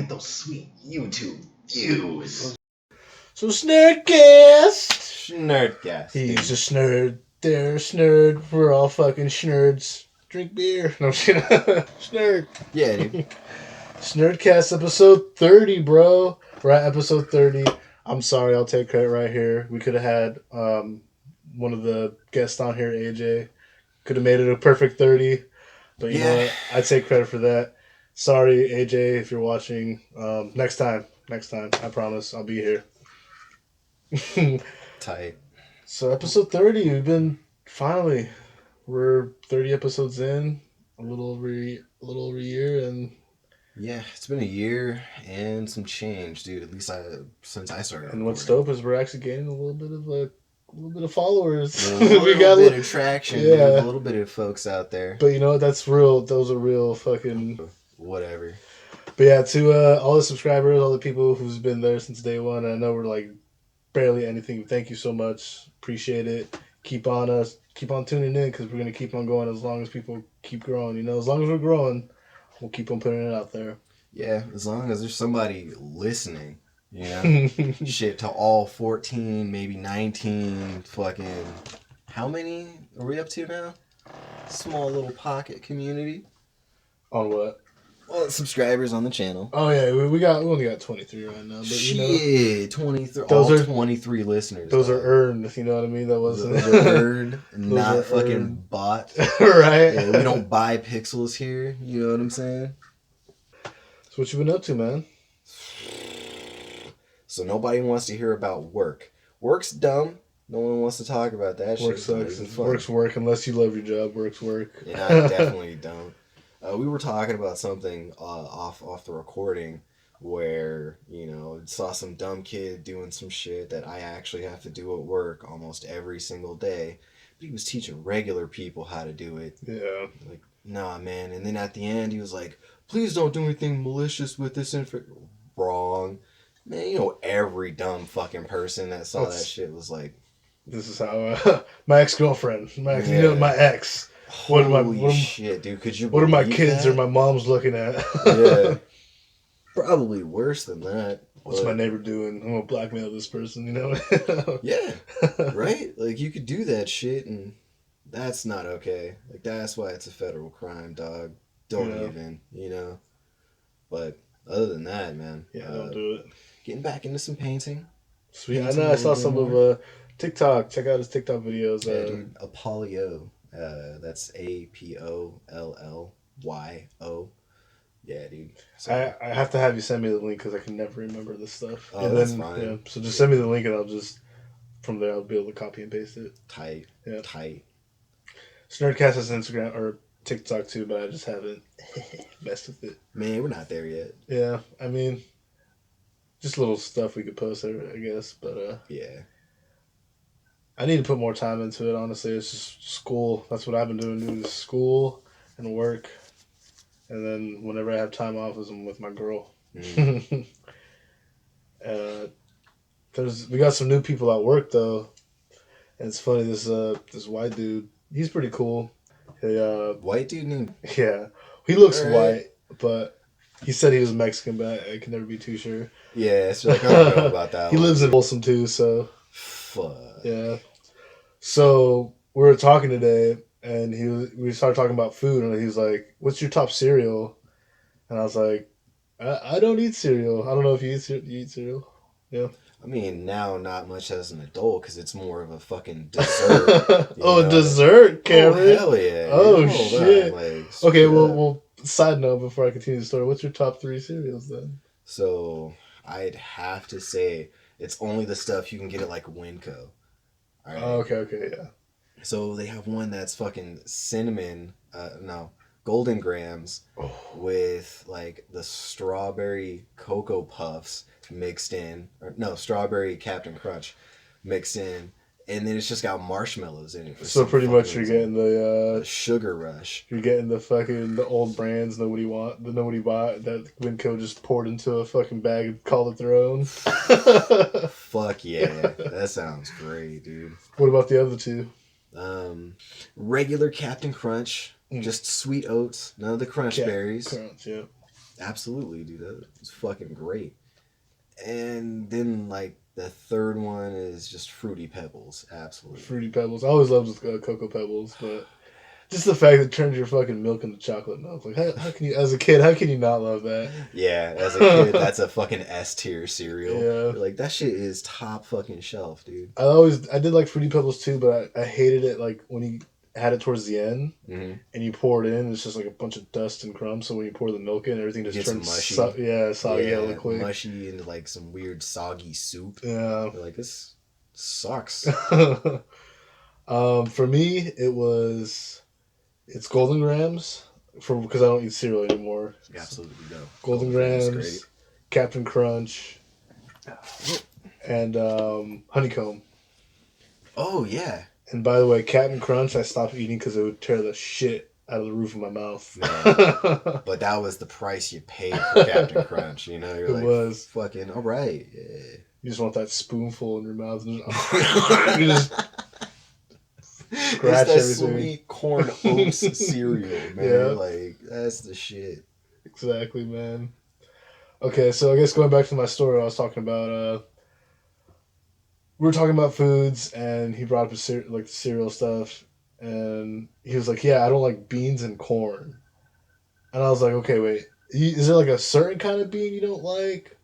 get those sweet YouTube views. So Snerdcast. Nerdcast. He's a Shnerd. They're Shnerd. We're all fucking Shnerd's. Drink beer. No, Shnerd. Yeah, dude. Snerdcast episode 30, bro. We're at episode 30. I'm sorry, I'll take credit right here. We could have had one of the guests on here, AJ. Could have made it a perfect 30. But you know what? I take credit for that. Sorry, AJ, if you're watching. Next time. I promise. I'll be here. Tight. So episode 30, we're 30 episodes in, a little over a year, and yeah, it's been a year and some change, dude. At least since I started. And what's dope is we're actually gaining a little bit of followers. A little bit of traction. Yeah, dude, a little bit of folks out there. But you know what? That's real. Those are real fucking whatever. But yeah, to all the subscribers, all the people who's been there since day one. I know we're like barely anything. Thank you so much. Appreciate it. Keep on tuning in because we're gonna keep on going as long as people keep growing. You know, as long as we're growing, we'll keep on putting it out there. Yeah, as long as there's somebody listening. You know, shit to all 14, maybe 19 fucking. How many are we up to now? Small little pocket community. On what? Well, subscribers on the channel. Oh yeah, we only got 23 right now. But shit, you know, 23. Those are 23 listeners. Those are earned. If you know what I mean. That wasn't. Those are earned, not are fucking earned. Bought. Right. Yeah, we don't buy pixels here. You know what I'm saying? So what you been up to, man? So nobody wants to hear about work. Work's dumb. No one wants to talk about that. Work sucks. Work's work unless you love your job. Work's work. Yeah, I definitely don't. We were talking about something off the recording where, you know, saw some dumb kid doing some shit that I actually have to do at work almost every single day. But he was teaching regular people how to do it. Yeah. Like, nah, man. And then at the end, he was like, please don't do anything malicious with this info. Wrong. Man, you know, every dumb fucking person that saw that shit was like... This is how... my ex-girlfriend. You know, my ex... Holy shit, dude! Could you? What are my kids or my mom's looking at? Yeah, probably worse than that. What's my neighbor doing? I'm gonna blackmail this person, you know? Yeah, right. Like you could do that shit, and that's not okay. Like that's why it's a federal crime, dog. Don't even, you know. But other than that, man. Yeah, don't do it. Getting back into some painting. Sweet. I know. I saw some of TikTok. Check out his TikTok videos. Yeah, dude. Apollyo. That's APOLLYO. Yeah, dude. So, I have to have you send me the link because I can never remember this stuff. Oh, and that's fine. Yeah, so just send me the link and I'll just from there I'll be able to copy and paste it. Tight. Yeah. Tight. Snerdcast has Instagram or TikTok too, but I just haven't messed with it. Man, we're not there yet. Yeah, I mean, just little stuff we could post there, I guess. But yeah. I need to put more time into it, honestly. It's just school. That's what I've been doing is school and work. And then whenever I have time off is I'm with my girl. Mm. We got some new people at work, though. And it's funny, this white dude, he's pretty cool. White dude named? Yeah. He looks white, but he said he was Mexican, but I can never be too sure. Yeah, it's like, I don't know about that He lives in Folsom, too, so... Fuck. Yeah. So we were talking today, and we started talking about food, and he's like, "What's your top cereal?" And I was like, "I don't eat cereal. I don't know if you eat cereal." Yeah. I mean, now not much as an adult because it's more of a fucking dessert. Oh, dessert, Cameron. Oh, hell yeah. Oh shit. Okay, well, side note before I continue the story, what's your top 3 cereals then? So I'd have to say it's only the stuff you can get at like Winco. Right. Oh, okay, yeah. So they have one that's fucking cinnamon, Golden Grams with like the strawberry Cocoa Puffs mixed in, strawberry Captain Crunch mixed in, and then it's just got marshmallows in it. So pretty much you're getting the sugar rush. You're getting the old brands nobody bought that Winco just poured into a fucking bag and called it their own. Fuck yeah, that sounds great, dude. What about the other 2? Regular Captain Crunch, just sweet oats, none of the crunch berries. Crunch, yeah. Absolutely, dude. That was fucking great. And then like the third one is just Fruity Pebbles. Absolutely. Fruity Pebbles. I always loved Cocoa Pebbles, but just the fact that it turns your fucking milk into chocolate milk. Like, how can you, as a kid, how can you not love that? Yeah, as a kid, that's a fucking S tier cereal. Yeah. You're like, that shit is top fucking shelf, dude. I did like Fruity Pebbles too, but I hated it like when you had it towards the end Mm-hmm. and you pour it in, it's just like a bunch of dust and crumbs. So when you pour the milk in, everything just turns mushy. Soggy hella quick. Mushy into like some weird soggy soup. Yeah. You're like, this sucks. For me, it's Golden Grams because I don't eat cereal anymore. Absolutely go. Golden Grams, Captain Crunch, and Honeycomb. Oh yeah. And by the way, Captain Crunch I stopped eating because it would tear the shit out of the roof of my mouth. But that was the price you paid for Captain Crunch. You know, you're was fucking all right. Yeah. You just want that spoonful in your mouth and you just scratch it's that everything. Sweet corn oats cereal, man. Yeah. Like that's the shit. Exactly, man. Okay, so I guess going back to my story, I was talking about. We were talking about foods, and he brought up the cereal stuff, and he was like, "Yeah, I don't like beans and corn," and I was like, "Okay, wait, is there like a certain kind of bean you don't like,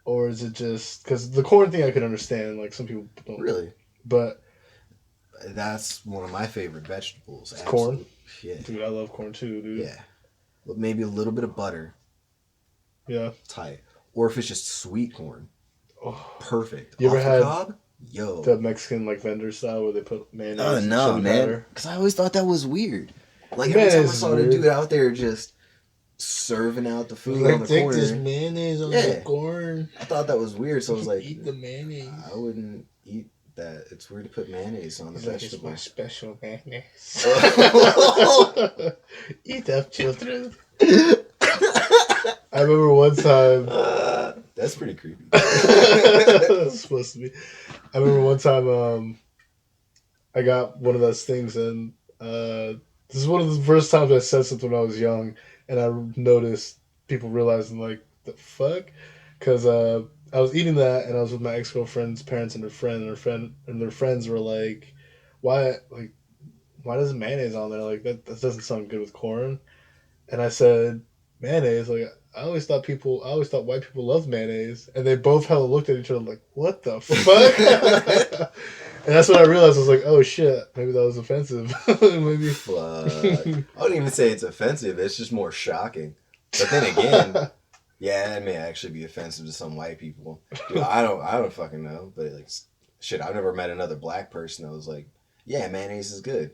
or is it just because the corn thing I could understand, like some people don't really, but that's one of my favorite vegetables. It's corn, yeah, dude, I love corn too, dude. Yeah, but maybe a little bit of butter, yeah, tight, or if it's just sweet corn, perfect. You ever had cob? Yo, the Mexican like vendor style where they put mayonnaise? Oh no, man! Because I always thought that was weird. Like every time I saw the dude out there just serving out the food on the corner, this mayonnaise on the corn. I thought that was weird, so I was like, "Eat the mayonnaise." I wouldn't eat that. It's weird to put mayonnaise on the vegetable. It's my special mayonnaise. Eat up, children. I remember one time. That's pretty creepy. That's supposed to be. I remember one time I got one of those things, and this is one of the first times I said something when I was young, and I noticed people realizing, like, the fuck? Because I was eating that, and I was with my ex-girlfriend's parents and their friends were like, why does mayonnaise on there? Like, that doesn't sound good with corn. And I said, mayonnaise? Like, I always thought white people loved mayonnaise, and they both hella looked at each other like, what the fuck? And that's when I realized, I was like, oh shit, maybe that was offensive. Maybe. Fuck. I wouldn't even say it's offensive, it's just more shocking. But then again, yeah, it may actually be offensive to some white people. Dude, I don't fucking know, but like, shit, I've never met another black person that was like, yeah, mayonnaise is good.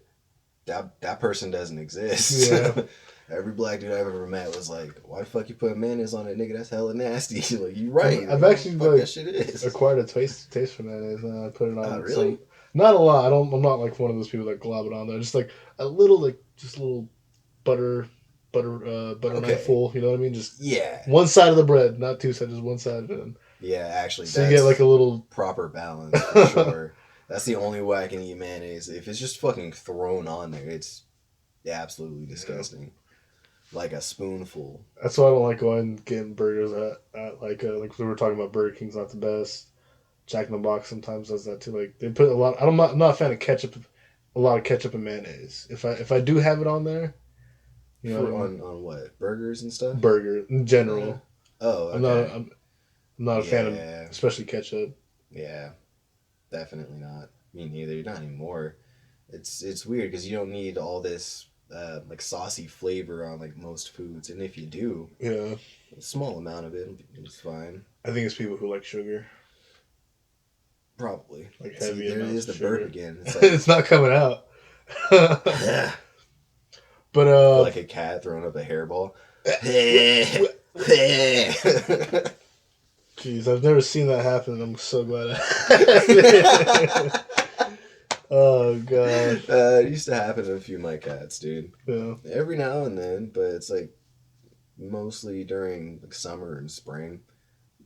That person doesn't exist. Yeah. Every black dude I've ever met was like, why the fuck you put mayonnaise on it, nigga? That's hella nasty. Like, you right. I've actually that shit is. acquired a taste for mayonnaise, and I put it on. Really? Not a lot. I'm not like one of those people that glob it on there. Just like a little, butter knife full. You know what I mean? Just one side of the bread, not two sides, just one side of it. Yeah, actually. So you get like a little proper balance for sure. That's the only way I can eat mayonnaise. If it's just fucking thrown on there, it's absolutely disgusting. Yeah. Like a spoonful. That's why I don't like going getting burgers at like we were talking about, Burger King's not the best. Jack in the Box sometimes does that too. Like they put a lot. I'm not a fan of ketchup. A lot of ketchup and mayonnaise. If I do have it on there, you know, on what, burgers and stuff. Burger in general. Oh, okay. I'm not a fan of especially ketchup. Yeah, definitely not. Me neither. Not anymore. It's weird because you don't need all this. Like saucy flavor on like most foods, and if you do, a small amount of it is fine. I think it's people who like sugar. Probably. Like heavy. There is the burp again. It's, like, it's not coming out. But like a cat throwing up a hairball. Jeez, I've never seen that happen, and I'm so glad. Oh god. It used to happen to a few of my cats, dude. Yeah. Every now and then, but it's like mostly during like summer and spring.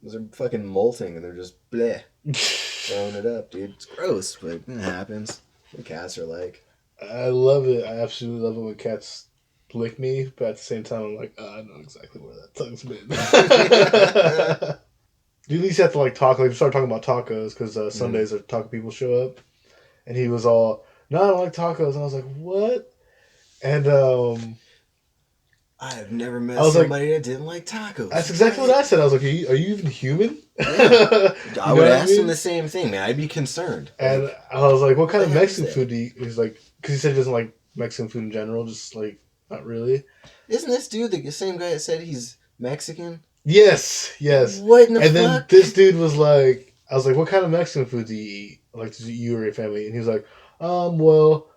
They're fucking molting and they're just bleh. Throwing it up, dude. It's gross, but it happens. What cats are like. I love it. I absolutely love it when cats lick me, but at the same time, I'm like, I know exactly where that tongue's been. You at least have to like talk. Like, we started talking about tacos because Sundays are taco people show up, and he was all, "No, I don't like tacos." And I was like, "What?" And I have never met somebody that didn't like tacos. That's exactly what I said. I was like, "Are you even human?" Yeah. I would ask him the same thing, man. I'd be concerned. And I was like, "What kind of Mexican food do you eat?" He's like, because he said he doesn't like Mexican food in general, just like not really. Isn't this dude the same guy that said he's Mexican? Yes. What in the fuck? And then this dude was like, I was like, "What kind of Mexican food do you eat? Like, do you or your family?" And he was like, well,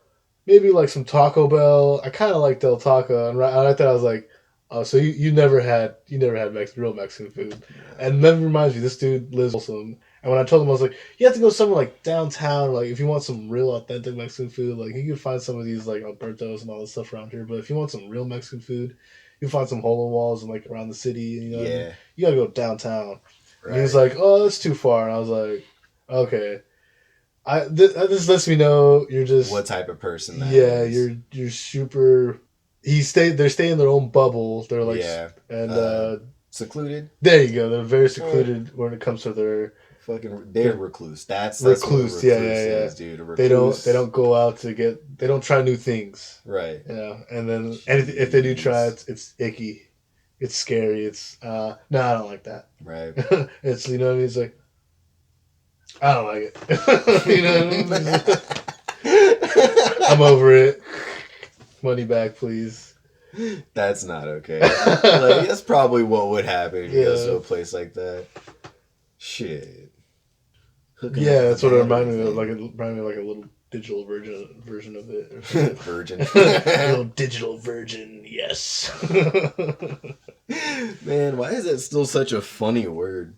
maybe like some Taco Bell. I kind of like Del Taco." And right there, I was like, "Oh, so you never had real Mexican food." Yeah. And then reminds me, this dude lives awesome. And when I told him, I was like, "You have to go somewhere like downtown, like if you want some real authentic Mexican food, like you can find some of these like Albertos and all this stuff around here. But if you want some real Mexican food, you can find some hole in walls and like around the city. You know, yeah, you gotta go downtown." Right. And he was like, "Oh, that's too far." And I was like, "Okay." This lets me know you're just what type of person that is. You're super. They're staying in their own bubble. They're like secluded. There you go. They're very secluded when it comes to their they're recluse. That's recluse. What a recluse is, dude. A recluse. They don't go out to they don't try new things. Right. Yeah, and if they do try it, it's icky. It's scary. It's no, I don't like that. Right. It's you know what I mean. It's like I don't like it. You know what I mean? I'm over it. Money back, please. That's not okay. Like, that's probably what would happen if you go to a place like that. Shit. That's what it reminded me of. Like, it reminded me of like a little digital version of it. Virgin. A little digital virgin, yes. Man, why is that still such a funny word?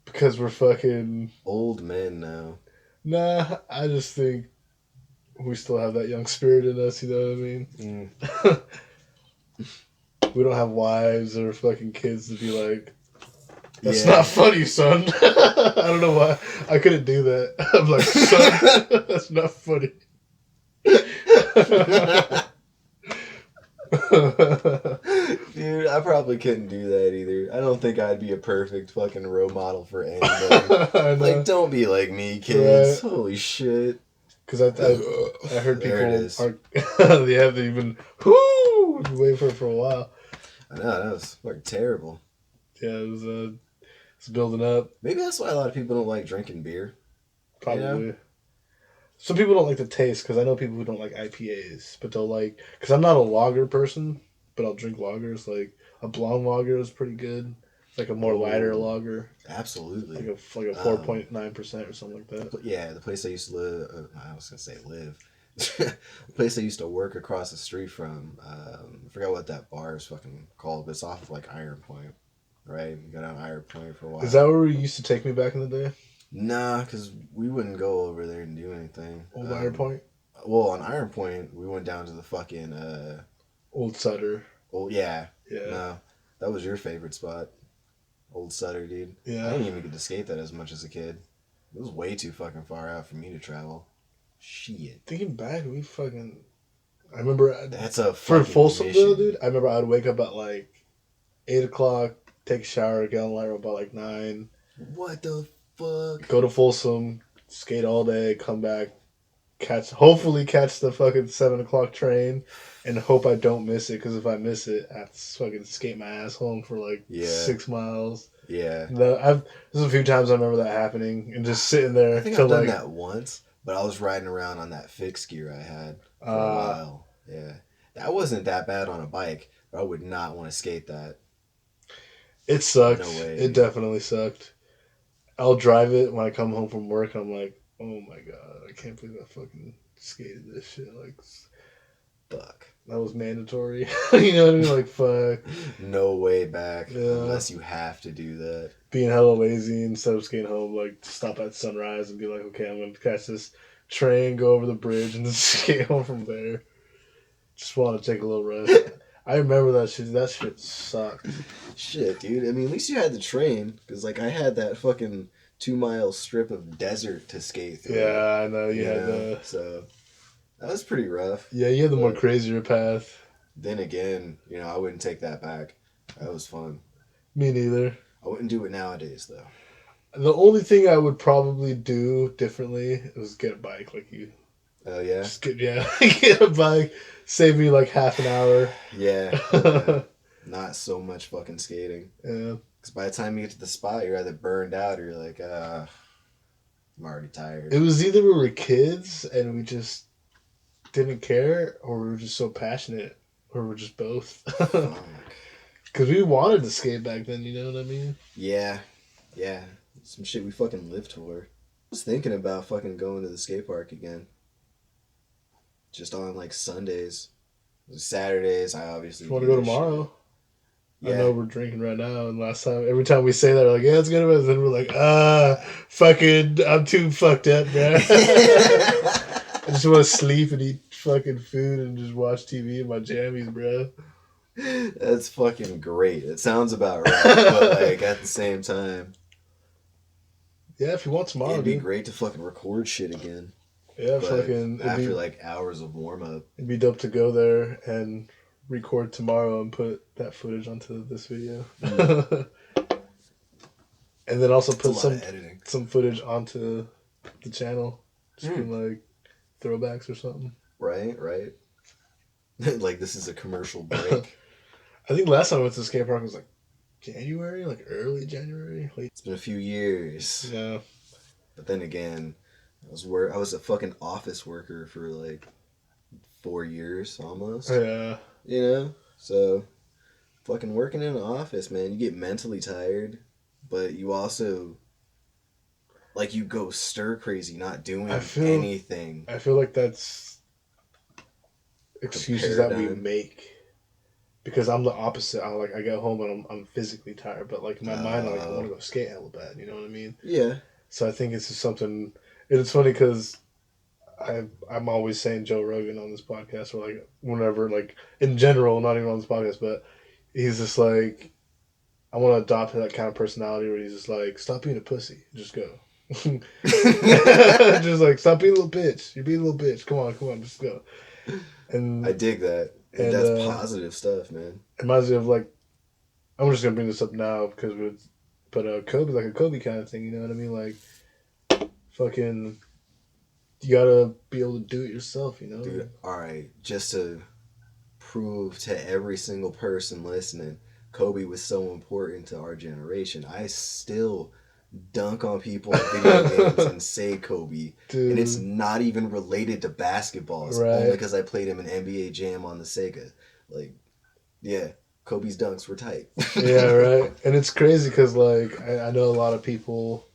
Because we're fucking old men now. Nah, I just think we still have that young spirit in us, you know what I mean? We don't have wives or fucking kids to be like, that's not funny, son. I don't know why I couldn't do that. I'm like, son, that's not funny. Dude, I probably couldn't do that either. I don't think I'd be a perfect fucking role model for anybody. Like, don't be like me, kids. Right. Holy shit. Because I heard people they haven't even been waiting for it for a while. I know, that was like terrible. Yeah, it was it's building up. Maybe that's why a lot of people don't like drinking beer. Probably. You know? Some people don't like the taste, because I know people who don't like IPAs, but they'll like, because I'm not a lager person, but I'll drink lagers. Like a blonde lager is pretty good. It's like a more lighter lager. Absolutely. Like a 4.9% or something like that. Yeah, the place I used to live, I was going to say live. The place I used to work across the street from, I forgot what that bar is fucking called, but it's off of like Iron Point, right? You go down Iron Point for a while. Is that where you used to take me back in the day? Nah, because we wouldn't go over there and do anything. Old Iron Point? Well, on Iron Point, we went down to the fucking... Old Sutter. Oh, yeah. No, that was your favorite spot. Old Sutter, dude. Yeah. I didn't even get to skate that as much as a kid. It was way too fucking far out for me to travel. Shit. Thinking back, we fucking... I remember... That's a for Folsom, though, dude, I remember I would wake up at like 8 o'clock, take a shower, get on light about like 9. What the fuck? Go to Folsom, skate all day, come back, hopefully catch the fucking 7 o'clock train, and hope I don't miss it, because if I miss it, I have to fucking skate my ass home for like 6 miles. Yeah. There's a few times I remember that happening, and just sitting there. I think I've done that once, but I was riding around on that fixed gear I had for a while. Yeah. That wasn't that bad on a bike, but I would not want to skate that. It sucked. No way. It definitely sucked. I'll drive it when I come home from work, and I'm like, oh my god, I can't believe I fucking skated this shit. Like, fuck. That was mandatory. You know what I mean? Like, fuck. No way back, unless you have to do that. Being hella lazy, instead of skating home, like, stop at sunrise and be like, okay, I'm going to catch this train, go over the bridge, and then skate home from there. Just want to take a little rest. I remember that shit. That shit sucked. Shit, dude. I mean, at least you had the train, because, like, I had that fucking 2-mile strip of desert to skate through. Yeah, I know. You had the... So, That was pretty rough. Yeah, you had the more crazier path. Then again, I wouldn't take that back. That was fun. Me neither. I wouldn't do it nowadays, though. The only thing I would probably do differently was get a bike like you. Oh, yeah? Just get a bike. Save me like half an hour. Yeah. Not so much fucking skating. Yeah. Because by the time you get to the spot, you're either burned out or you're like, I'm already tired. It was either we were kids and we just didn't care, or we were just so passionate, or we're just both. Because we wanted to skate back then, you know what I mean? Yeah. Some shit we fucking lived for. I was thinking about fucking going to the skate park again. Just on like Sundays. Saturdays, I obviously. You want to go tomorrow? Yeah. I know we're drinking right now, and every time we say that, we're like, yeah, it's good, but then we're like, fucking, I'm too fucked up, bro. I just want to sleep and eat fucking food and just watch TV in my jammies, bro. That's fucking great. It sounds about right, but like at the same time. Yeah, if you want tomorrow, it'd be great to fucking record shit again. Yeah, but fucking. After like hours of warm up. It'd be dope to go there and record tomorrow and put that footage onto this video. And then also put some footage onto the channel. Just like throwbacks or something. Right. Like this is a commercial break. I think last time I went to the skate park was like January, like early January. It's been a few years. Yeah. But then again, I was a fucking office worker for like 4 years almost. Yeah. So fucking working in an office, man, you get mentally tired, but you also like you go stir crazy not doing anything. I feel like that's excuses that we make. Because I'm the opposite. I get home and I'm physically tired, but like in my mind, I'm like, I want to go skate hella bad. You know what I mean? Yeah. So I think it's just something. It's funny because I'm always saying Joe Rogan on this podcast, or like whenever, like in general, not even on this podcast, but he's just like, I want to adopt that kind of personality where he's just like, stop being a pussy, just go. Just like stop being a little bitch. You're being a little bitch. Come on, just go. And I dig that. And that's positive stuff, man. It reminds me of like, I'm just gonna bring this up now because Kobe, like a Kobe kind of thing, you know what I mean? Like, fucking, you gotta be able to do it yourself, you know? Dude, alright, just to prove to every single person listening, Kobe was so important to our generation. I still dunk on people in video games and say Kobe. Dude. And it's not even related to basketball. It's only because I played him in NBA Jam on the Sega. Like, yeah, Kobe's dunks were tight. Yeah, right. And it's crazy because, like, I know a lot of people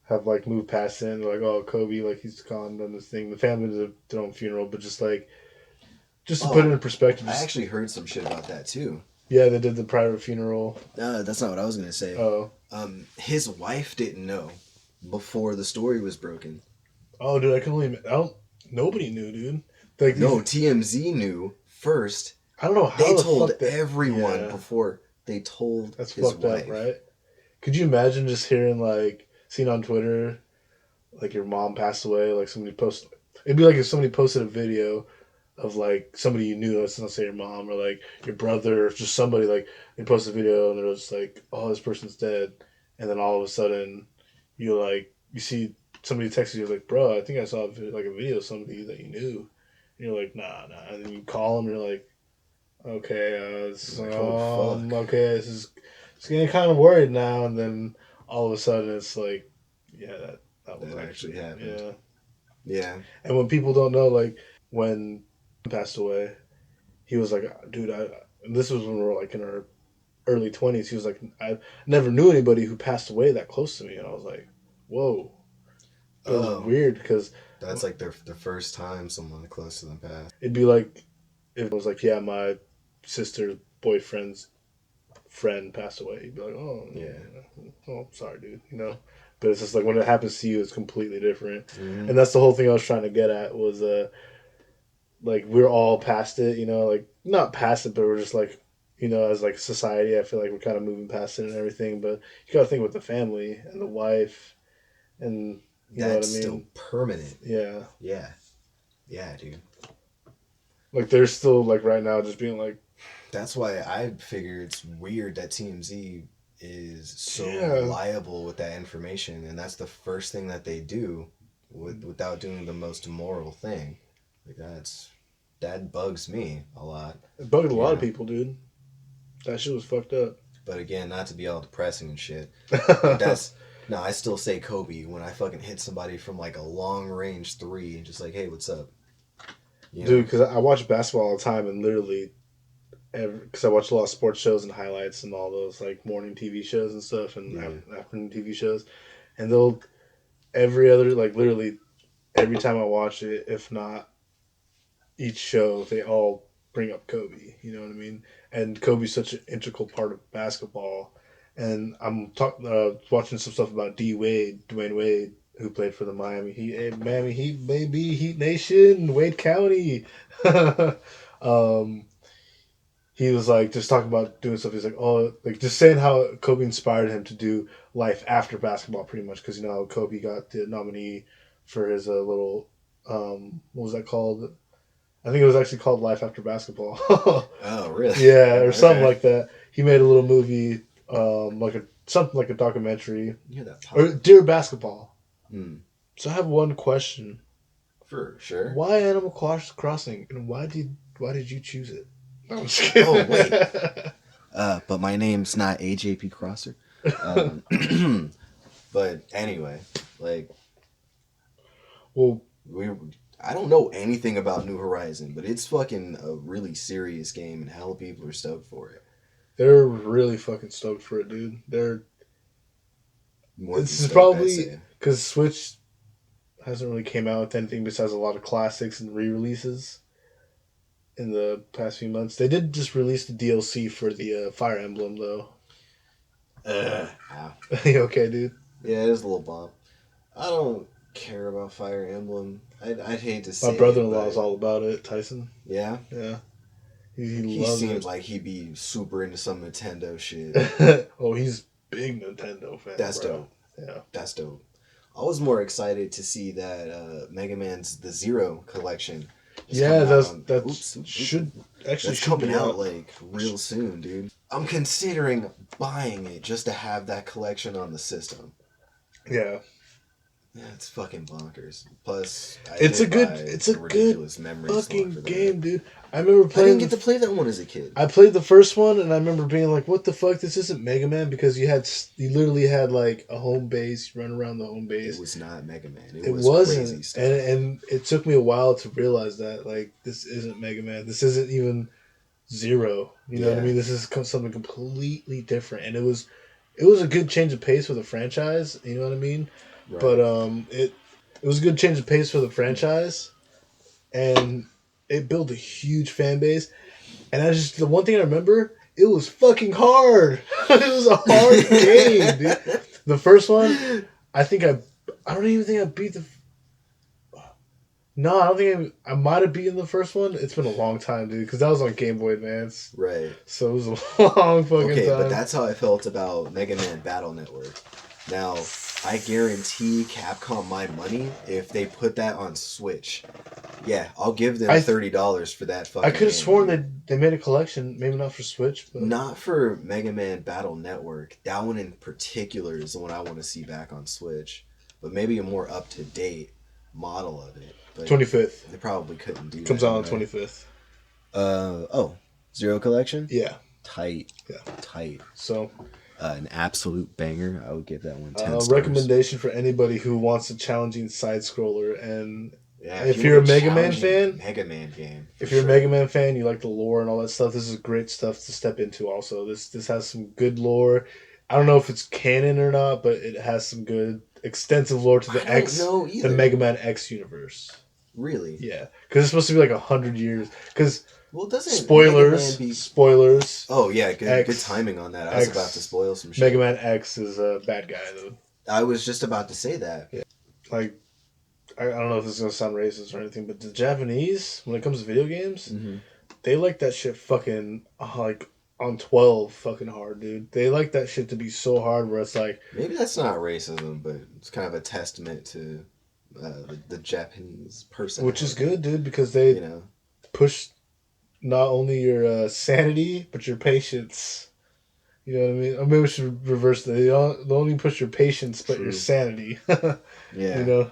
have, like, moved past it and they're like, oh, Kobe, like, he's gone, done this thing. The family did their own funeral, but just to put it in perspective. I actually heard some shit about that, too. Yeah, they did the private funeral. That's not what I was going to say. Oh. His wife didn't know before the story was broken. Oh, dude, nobody knew, dude. Like, no, TMZ knew first. I don't know how they told everyone before they told That's his fucked wife. Up, right? Could you imagine just hearing, like, seeing on Twitter, like, your mom passed away, like, somebody posted... It'd be like if somebody posted a video of, like, somebody you knew, let's not say your mom, or, like, your brother, or just somebody, like, they post a video, and they're just like, oh, this person's dead. And then all of a sudden, you see somebody texts you, like, bro, I think I saw, a video of somebody that you knew. And you're like, nah. And then you call them, and you're like, okay, okay, it's getting kind of worried now. And then all of a sudden, it's like, yeah, that was actually happened. Yeah. And when people don't know, like, when he passed away, he was like, dude, and this was when we were, like, in our early 20s. He was like, I never knew anybody who passed away that close to me. And I was like, whoa. It was weird because... That's, like, the first time someone close to them passed. It'd be like, if it was like, yeah, my sister's boyfriend's friend passed away. You'd be like, oh, yeah. Oh, sorry, dude. You know? But it's just like, when it happens to you, it's completely different. Mm-hmm. And that's the whole thing I was trying to get at was, like, we're all past it, you know? Like, not past it, but we're just like, you know, as, like, society, I feel like we're kind of moving past it and everything. But you got to think with the family and the wife and... You know what I mean? Still permanent. Yeah. Yeah. Yeah, dude. Like they're still like right now just being like. That's why I figure it's weird that TMZ is so Yeah. liable with that information, and that's the first thing that they do, without doing the most immoral thing. Like that bugs me a lot. It bugged a You lot of know? people, dude. That shit was fucked up. But again, not to be all depressing and shit. But that's no, I still say Kobe when I fucking hit somebody from like a long range three, and just like, hey, what's up? You Dude, know? because I watch basketball all the time, and literally, because I watch a lot of sports shows and highlights and all those like morning TV shows and stuff and Yeah. afternoon TV shows, and they'll every other like literally every time I watch it, if not each show, they all bring up Kobe. You know what I mean? And Kobe's such an integral part of basketball. And I'm watching some stuff about Dwayne Wade, who played for the Miami Heat, baby, Heat Nation, Wade County. um, he was like just talking about doing stuff. He's like, oh, like just saying how Kobe inspired him to do life after basketball, pretty much, because you know how Kobe got the nominee for his little what was that called? I think it was actually called Life After Basketball. Oh, really? Yeah, or something Okay. like that. He made a little movie, something like a documentary, You hear that pop? or Dear Basketball. Hmm. So I have one question: For sure. why Animal Crossing, and why did you choose it? No, I'm just kidding. Oh, wait. But my name's not AJP Crosser. But anyway, like Well, we, I don't know anything about New Horizon, but it's fucking a really serious game, and hella people are stoked for it. they're really fucking stoked for it, dude. More than This is stoked, I'd probably say. because Switch hasn't really came out with anything besides a lot of classics and re-releases in the past few months. They did just release the DLC for the Fire Emblem, though. Ow. You okay, dude? Yeah, it is a little bump. I don't care about Fire Emblem. I'd hate to My say brother-in-law it, is all about it, Tyson. but yeah, Yeah, he he loves seems it. like he'd be super into some Nintendo shit. Oh, he's big Nintendo fan. That's bro. dope. Yeah. That's dope. I was more excited to see that Mega Man's The Zero collection. Is Yeah, coming out on, that oops, should actually that's should coming be out out. like real soon, dude. I'm considering buying it just to have that collection on the system. Yeah, Yeah, it's fucking bonkers. Plus, I it's did buy it's a a good ridiculous memory slot fucking for that. game, dude. I remember I playing. didn't get to play that one as a kid. I played the first one, and I remember being like, "What the fuck? This isn't Mega Man," because you literally had like a home base, you run around the home base. It was not Mega Man. It Was crazy wasn't, stuff. and it took me a while to realize that like this isn't Mega Man. This isn't even Zero. You know what I Yeah. mean? This is something completely different, and it was a good change of pace for the franchise. You know what I mean? Right. But it was a good change of pace for the franchise, and it built a huge fan base. And the one thing I remember, it was fucking hard. It was a hard game, dude. The first one, I don't even think I beat the. No, I don't think I might have beaten the first one. It's been a long time, dude, because that was on Game Boy Advance. Right. So it was a long fucking Okay, time. but that's how I felt about Mega Man Battle Network. Now, I guarantee Capcom my money if they put that on Switch. Yeah, I'll give them $30 for that fucking I could have game, sworn dude. they made a collection, maybe not for Switch, but Not for Mega Man Battle Network. That one in particular is the one I want to see back on Switch. But maybe a more up-to-date model of it. But 25th. they probably couldn't do Comes that. out on right? 25th. Zero Collection? Yeah. Tight. Yeah. Tight. So an absolute banger. I would give that one 10 stars. recommendation for anybody who wants a challenging side scroller, and Yeah, if you're a want Mega Man challenging fan, Mega Man game. if you're a Mega Man fan, you like the lore and all that stuff, this is great stuff to step into. Also, this has some good lore. I don't know if it's canon or not, but it has some good extensive lore to the Mega Man X universe. Really? Yeah, because it's supposed to be like 100 years. Because doesn't spoilers. Spoilers. Oh yeah, good timing on that. I was about to spoil some shit. Mega Man X is a bad guy though. I was just about to say that. Yeah. Like, I don't know if this is gonna sound racist or anything, but the Japanese, when it comes to video games, they like that shit fucking like on 12 fucking hard, dude. They like that shit to be so hard where it's like, maybe that's not racism, but it's kind of a testament to the Japanese person. Which is good, dude, because they push not only your sanity but your patience. You know what I mean? Or maybe we should reverse that. They don't only push your patience but your sanity. Yeah. You know,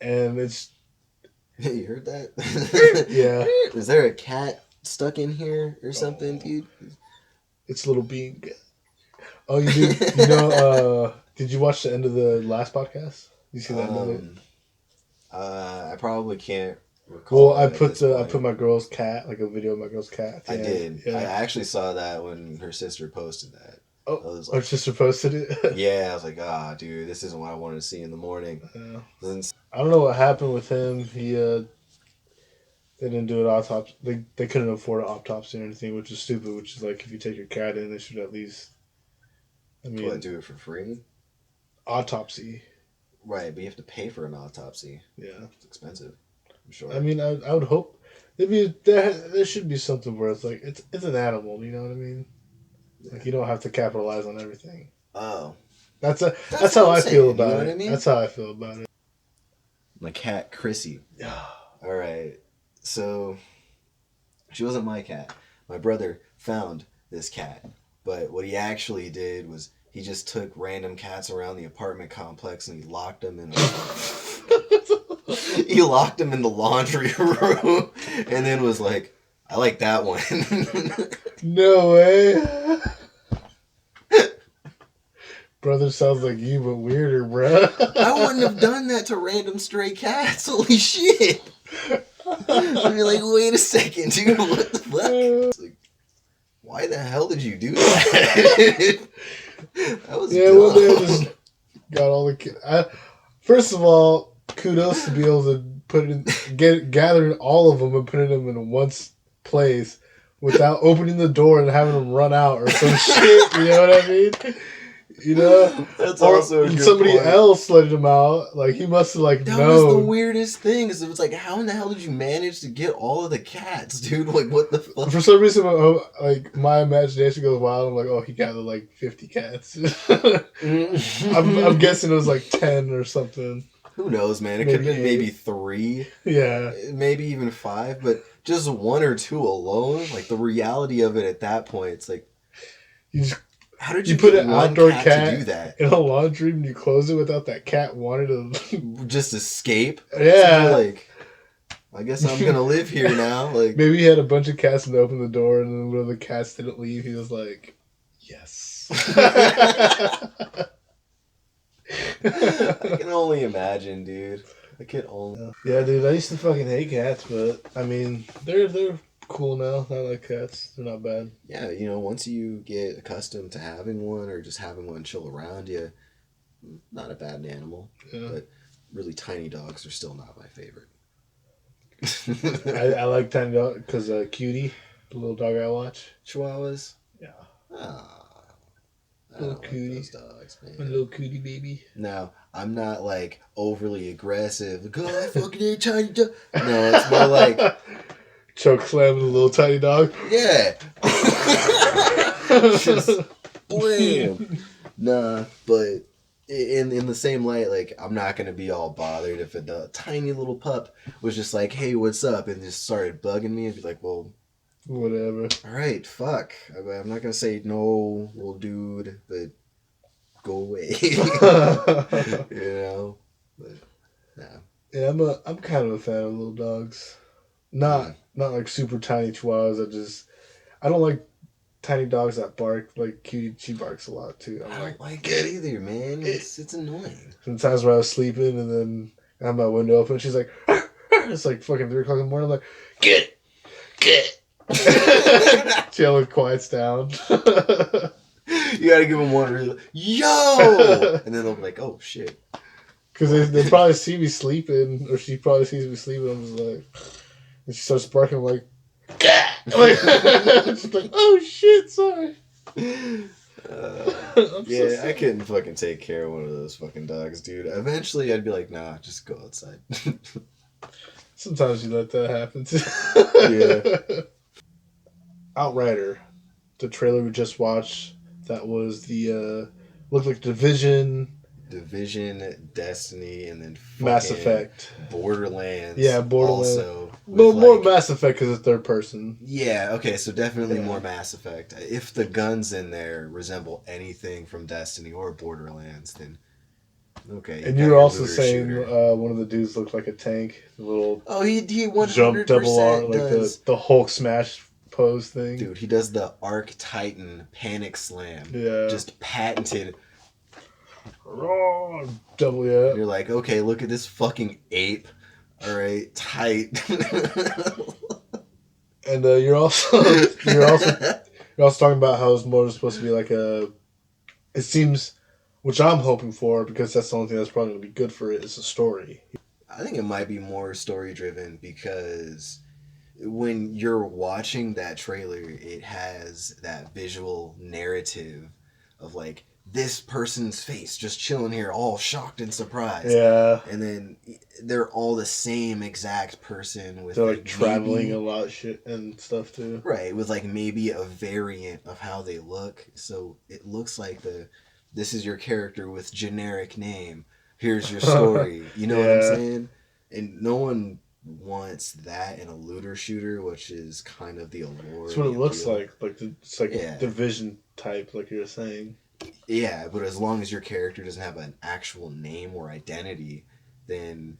and it's. Hey, you heard that? Yeah. Is there a cat stuck in here or something, dude? It's little bean. Oh, you did. You know? Did you watch the end of the last podcast? You see the end of it? I probably can't recall. Well, I put my girl's cat, like a video of my girl's cat. I did. Yeah. I actually saw that when her sister posted that. Oh, her sister posted it? Yeah, I was like, dude, this isn't what I wanted to see in the morning. Yeah. I don't know what happened with him. He they didn't do an autopsy. They couldn't afford an autopsy or anything, which is stupid. Which is like, if you take your cat in, they should at least. I mean, do it for free? Autopsy. Right, but you have to pay for an autopsy. Yeah, it's expensive. I'm sure. I mean, I would hope there should be something where it's like it's an animal. You know what I mean? Yeah. Like, you don't have to capitalize on everything. Oh, that's how I feel about it. You know what I mean? That's how I feel about it. My cat Chrissy. All right, so she wasn't my cat. My brother found this cat, but what he actually did was he just took random cats around the apartment complex and he locked them in. He locked them in the laundry room, and then was like, "I like that one." No way. Brother sounds like you, but weirder, bro. I wouldn't have done that to random stray cats. Holy shit! I'd be like, wait a second, dude. What the fuck? It's like, why the hell did you do that? That was dumb. One day I just got all the. First of all, kudos to be able to gathering all of them and putting them in one place without opening the door and having them run out or some shit. You know what I mean? You know, that's also a good somebody point. else let him out. Like, he must have known. That was the weirdest thing. Is it was like, how in the hell did you manage to get all of the cats, dude? Like, what the fuck? For some reason, my imagination goes wild. I'm like, oh, he gathered like 50 cats. I'm guessing it was like 10 or something. Who knows, man? It could have been maybe 3. Yeah. Maybe even 5, but just 1 or 2 alone. Like, the reality of it at that point, it's like, how did you put an outdoor cat to do that in a laundry and you close it without that cat wanting to just escape? Yeah. So like, I guess I'm gonna live here now. Like, maybe he had a bunch of cats and they opened the door, and then when the cats didn't leave, he was like, "Yes." I can only imagine, dude. I can only. Yeah, dude. I used to fucking hate cats, but I mean, they're cool now. I like cats. They're not bad. Yeah, once you get accustomed to having one or just having one chill around you, not a bad animal. Yeah. But really tiny dogs are still not my favorite. I like tiny dogs because Cutie, the little dog I watch. Chihuahuas? Yeah. Little Cutie. Like those dogs, man. My little Cutie baby. No, I'm not like overly aggressive. Like, I fucking hate tiny dog. No, it's more like choke slamming a little tiny dog. Yeah. Just blam. Nah, but in the same light, like, I'm not gonna be all bothered if a tiny little pup was just like, "Hey, what's up?" and just started bugging me. I'd be like, "Well, whatever. All right, fuck. I'm not gonna say no, little dude, but go away." But nah. Yeah, I'm kind of a fan of little dogs. Not like super tiny chihuahuas. I don't like tiny dogs that bark. Like Cutie, she barks a lot too. I don't like it either, man. It's annoying. Sometimes when I was sleeping and then I have my window open, she's like, it's like fucking 3 o'clock in the morning. I'm like, get. She quiets down. You gotta give them one real yo, and then they'll be like, "Oh shit," because they probably see me sleeping, or she probably sees me sleeping. I'm just like, and she starts barking. I'm like, she's like, "Oh shit, sorry." Yeah, I couldn't fucking take care of one of those fucking dogs, dude. Eventually, I'd be like, "Nah, just go outside." Sometimes you let that happen too. Yeah. Outrider, the trailer we just watched, that was the looked like Division Division, Destiny, and then Mass Effect. Borderlands. Yeah, Borderlands. Also, Well, more Mass Effect because it's third person. Yeah, okay, so definitely more Mass Effect. If the guns in there resemble anything from Destiny or Borderlands, then okay. And you're also saying one of the dudes looked like a tank. The little he 100% jump double R, like does. the Hulk smash pose thing. Dude, he does the Arc Titan panic slam. Yeah. Just patented. Double, yeah. You're like, okay, look at this fucking ape. All right, tight. And you're also talking about how it's more supposed to be like a. It seems, which I'm hoping for, because that's the only thing that's probably gonna be good for it, is a story. I think it might be more story driven because when you're watching that trailer, it has that visual narrative of like this person's face just chilling here, all shocked and surprised. Yeah. And then they're all the same exact person with they're like traveling a lot of shit and stuff too. Right, with like maybe a variant of how they look. So it looks like this is your character with generic name. Here's your story. You know what I'm saying? And no one wants that in a looter shooter, which is kind of the allure. That's what it looks like. It's like Division type, like you were saying. Yeah, but as long as your character doesn't have an actual name or identity, then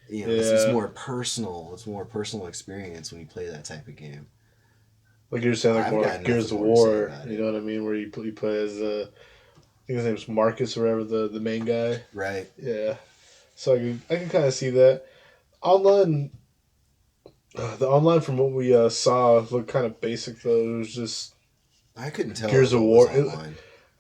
it's more personal. It's more personal experience when you play that type of game. Like you were saying, like more like Gears of War. You know what I mean? Where you play as I think his name's Marcus or whatever, the main guy. Right. Yeah. So I can kind of see that. Online, the online from what we saw looked kind of basic though. It was just I couldn't tell Gears of War.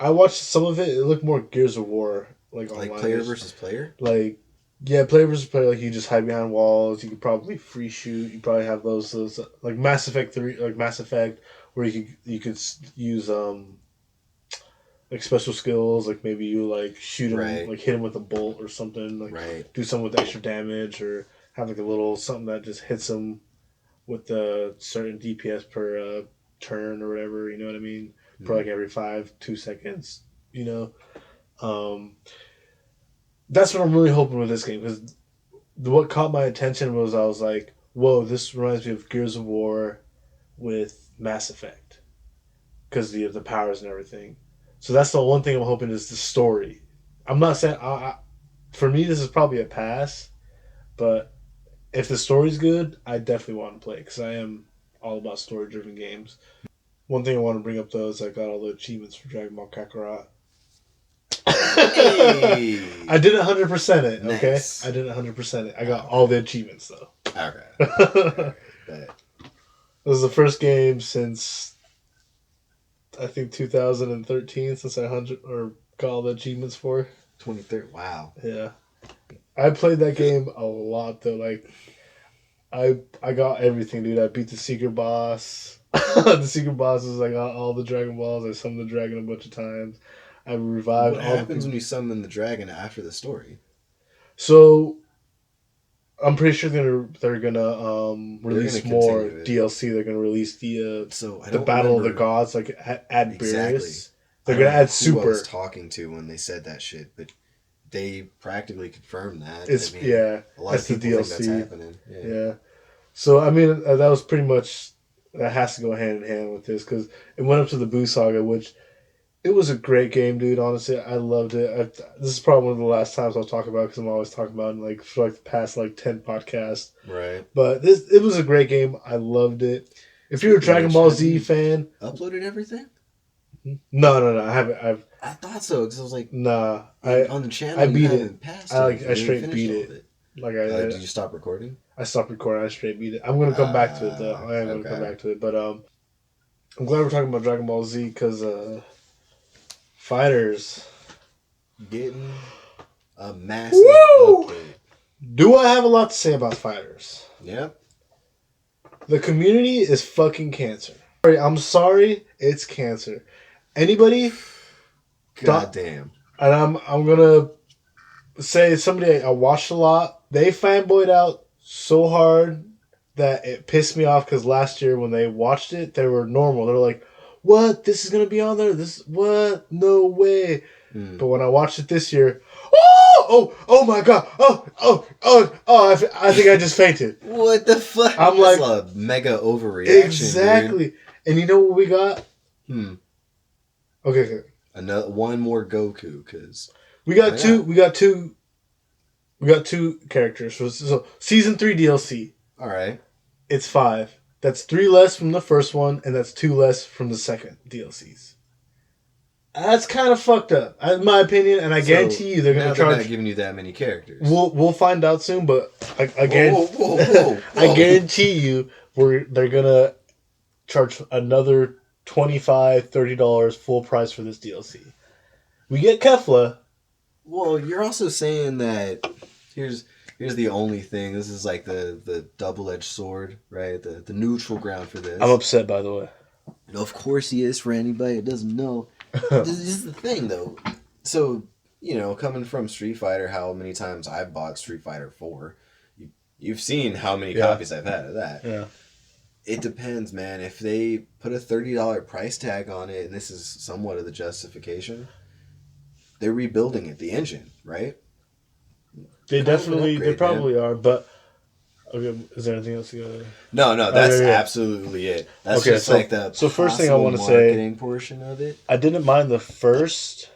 I watched some of it. It looked more Gears of War, like online. Like player versus player. Like player versus player. Like you just hide behind walls. You could probably free shoot. You probably have those like Mass Effect 3, like Mass Effect, where you could use like special skills. Like maybe you like shoot him, like hit him with a bolt or something. Like do something with extra damage or have like a little something that just hits them with a certain DPS per turn or whatever. You know what I mean? For like every 2 seconds, That's what I'm really hoping with this game. Because what caught my attention was I was like, whoa, this reminds me of Gears of War with Mass Effect. Because of the powers and everything. So that's the one thing I'm hoping is the story. I'm not saying... for me, this is probably a pass. But if the story's good, I definitely want to play. Because I am all about story-driven games. One thing I want to bring up, though, is I got all the achievements for Dragon Ball Kakarot. Hey. I didn't 100% it, okay? Nice. I didn't 100% it. I got all the achievements, though. Okay. This is the first game since, I think, 2013, since I got all the achievements for. 2013, wow. Yeah. I played that game a lot, though. Like, I got everything, dude. I beat the secret boss. The secret bosses, I got all the Dragon Balls. I summoned the dragon a bunch of times. I revived all the... What happens when you summon the dragon after the story? So, I'm pretty sure they're gonna release more DLC. They're gonna release the Battle of the Gods, like add Beerus. They're gonna add Super. Who I was talking to when they said that shit, but they practically confirmed that. It's a lot of people think that's happening. Yeah. So I mean, that was pretty much... That has to go hand in hand with this because it went up to the Boo Saga, which it was a great game, dude. Honestly, I loved it. This is probably one of the last times I'll talk about because I'm always talking about it for the past 10 podcasts. Right. But it was a great game. I loved it. If you're a Dragon Ball Z fan, uploaded everything? No. I haven't. I thought so because I was like, nah. On the channel, I beat it. I straight beat it. Did you stop recording? I stopped recording. I straight beat it. I'm going to come back to it, though. I am going to come back to it. But I'm glad we're talking about Dragon Ball Z because Fighterz. Getting a massive update. Do I have a lot to say about Fighterz? Yep. The community is fucking cancer. I'm sorry, it's cancer. Anybody? Goddamn. And I'm going to say somebody I watched a lot. They fanboyed out so hard that it pissed me off because last year when they watched it, they were normal. They were like, what? This is going to be on there? What? No way. But when I watched it this year, Oh my god! I think I just fainted. What the fuck? I'm That's like a mega overreaction. Exactly. Dude. And you know what we got? Okay. Another one more Goku, because we got two. We got two characters. So season 3 DLC. All right. It's 5. That's 3 less from the first one, and that's 2 less from the second DLCs. That's kind of fucked up, in my opinion. And I guarantee you they're going to charge. They're not giving you that many characters. We'll find out soon, but I guarantee. Whoa. I guarantee you, they're going to charge another $25, $30 full price for this DLC. We get Kefla. Well, you're also saying that here's the only thing. This is like the double-edged sword, right? The neutral ground for this. I'm upset, by the way. Of course he is, for anybody that doesn't know. This is the thing, though. So, coming from Street Fighter, how many times I've bought Street Fighter 4, you've seen how many copies I've had of that. Yeah. It depends, man. If they put a $30 price tag on it, and this is somewhat of the justification, they're rebuilding it, the engine, right? They probably are, but okay, is there anything else you got? No, that's absolutely it. That's okay, just like the first thing I want to say, marketing portion of it. I didn't mind the first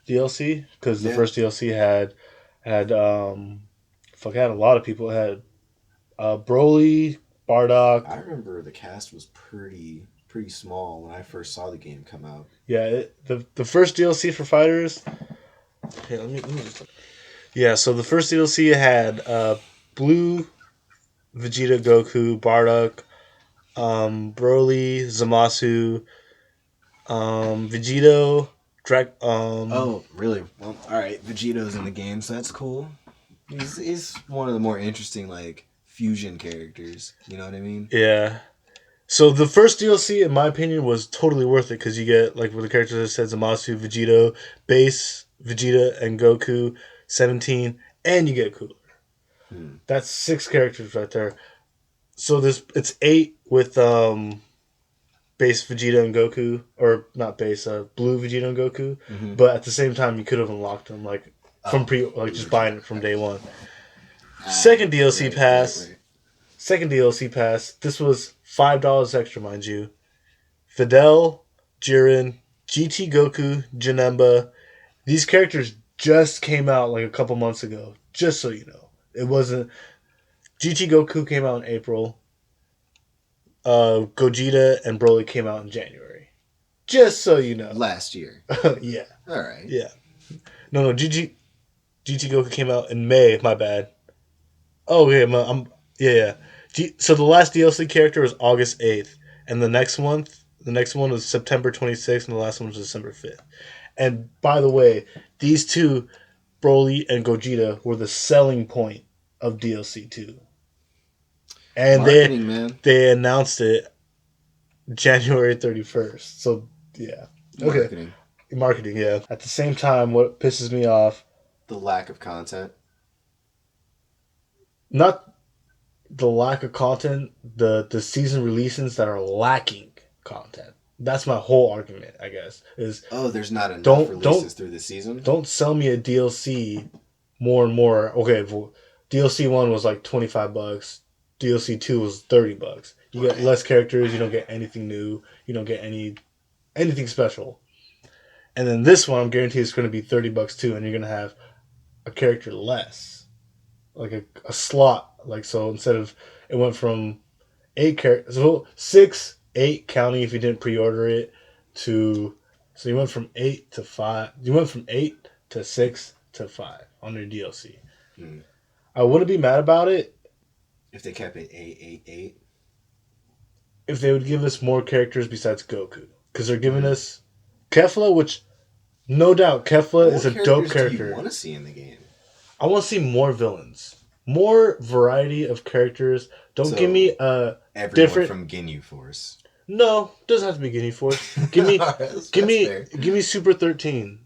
DLC because the first DLC had had a lot of people. It had Broly, Bardock. I remember the cast was pretty small when I first saw the game come out. Yeah, the first DLC for Fighters. Here, let me just look. Yeah, so the first DLC had Blue, Vegeta, Goku, Bardock, Broly, Zamasu, Vegito, Oh, really? Well, all right. Vegito's in the game, so that's cool. He's one of the more interesting fusion characters. You know what I mean? Yeah. So the first DLC, in my opinion, was totally worth it because you get with the characters that said Zamasu, Vegito, Base, Vegeta, and Goku, 17, and you get Cooler. That's 6 characters right there. So it's 8 with Base Vegeta and Goku, or not Base, Blue Vegeta and Goku. Mm-hmm. But at the same time, you could have unlocked them just buying it from day one. Second DLC pass. Right. Second DLC pass. This was $5 extra, mind you. Fidel, Jiren, GT Goku, Janemba. These characters just came out a couple months ago. Just so you know, it wasn't. GT Goku came out in April. Gogeta and Broly came out in January. Just so you know. Last year. Yeah. All right. Yeah. No. GT Goku came out in May. My bad. Oh yeah. So the last DLC character was August 8th, and the next one was September 26th, and the last one was December 5th. And by the way, these two, Broly and Gogeta, were the selling point of DLC 2. And they announced it January 31st. So, yeah. Okay. Marketing, yeah. At the same time, what pisses me off... The lack of content. Not the lack of content, the season releases that are lacking content. That's my whole argument, I guess. There's not enough releases through the season? Don't sell me a DLC more and more. Okay, well, DLC 1 was $25. DLC 2 was $30. You get less characters, you don't get anything new, you don't get anything special. And then this one, I'm guaranteed it's going to be $30 too, and you're going to have a character less. A slot. So instead of, it went from 8 characters, 6, 8 counting if you didn't pre-order it, so you went from 8 to 5, you went from 8 to 6 to 5 on your DLC. I wouldn't be mad about it. If they kept it 8. If they would give us more characters besides Goku. Because they're giving us Kefla, which, no doubt, Kefla is a dope character. Do you want to see in the game? I want to see more villains. More variety of characters. Don't give me everyone from Ginyu Force. No, doesn't have to be Ginyu Force. Give me Super 13.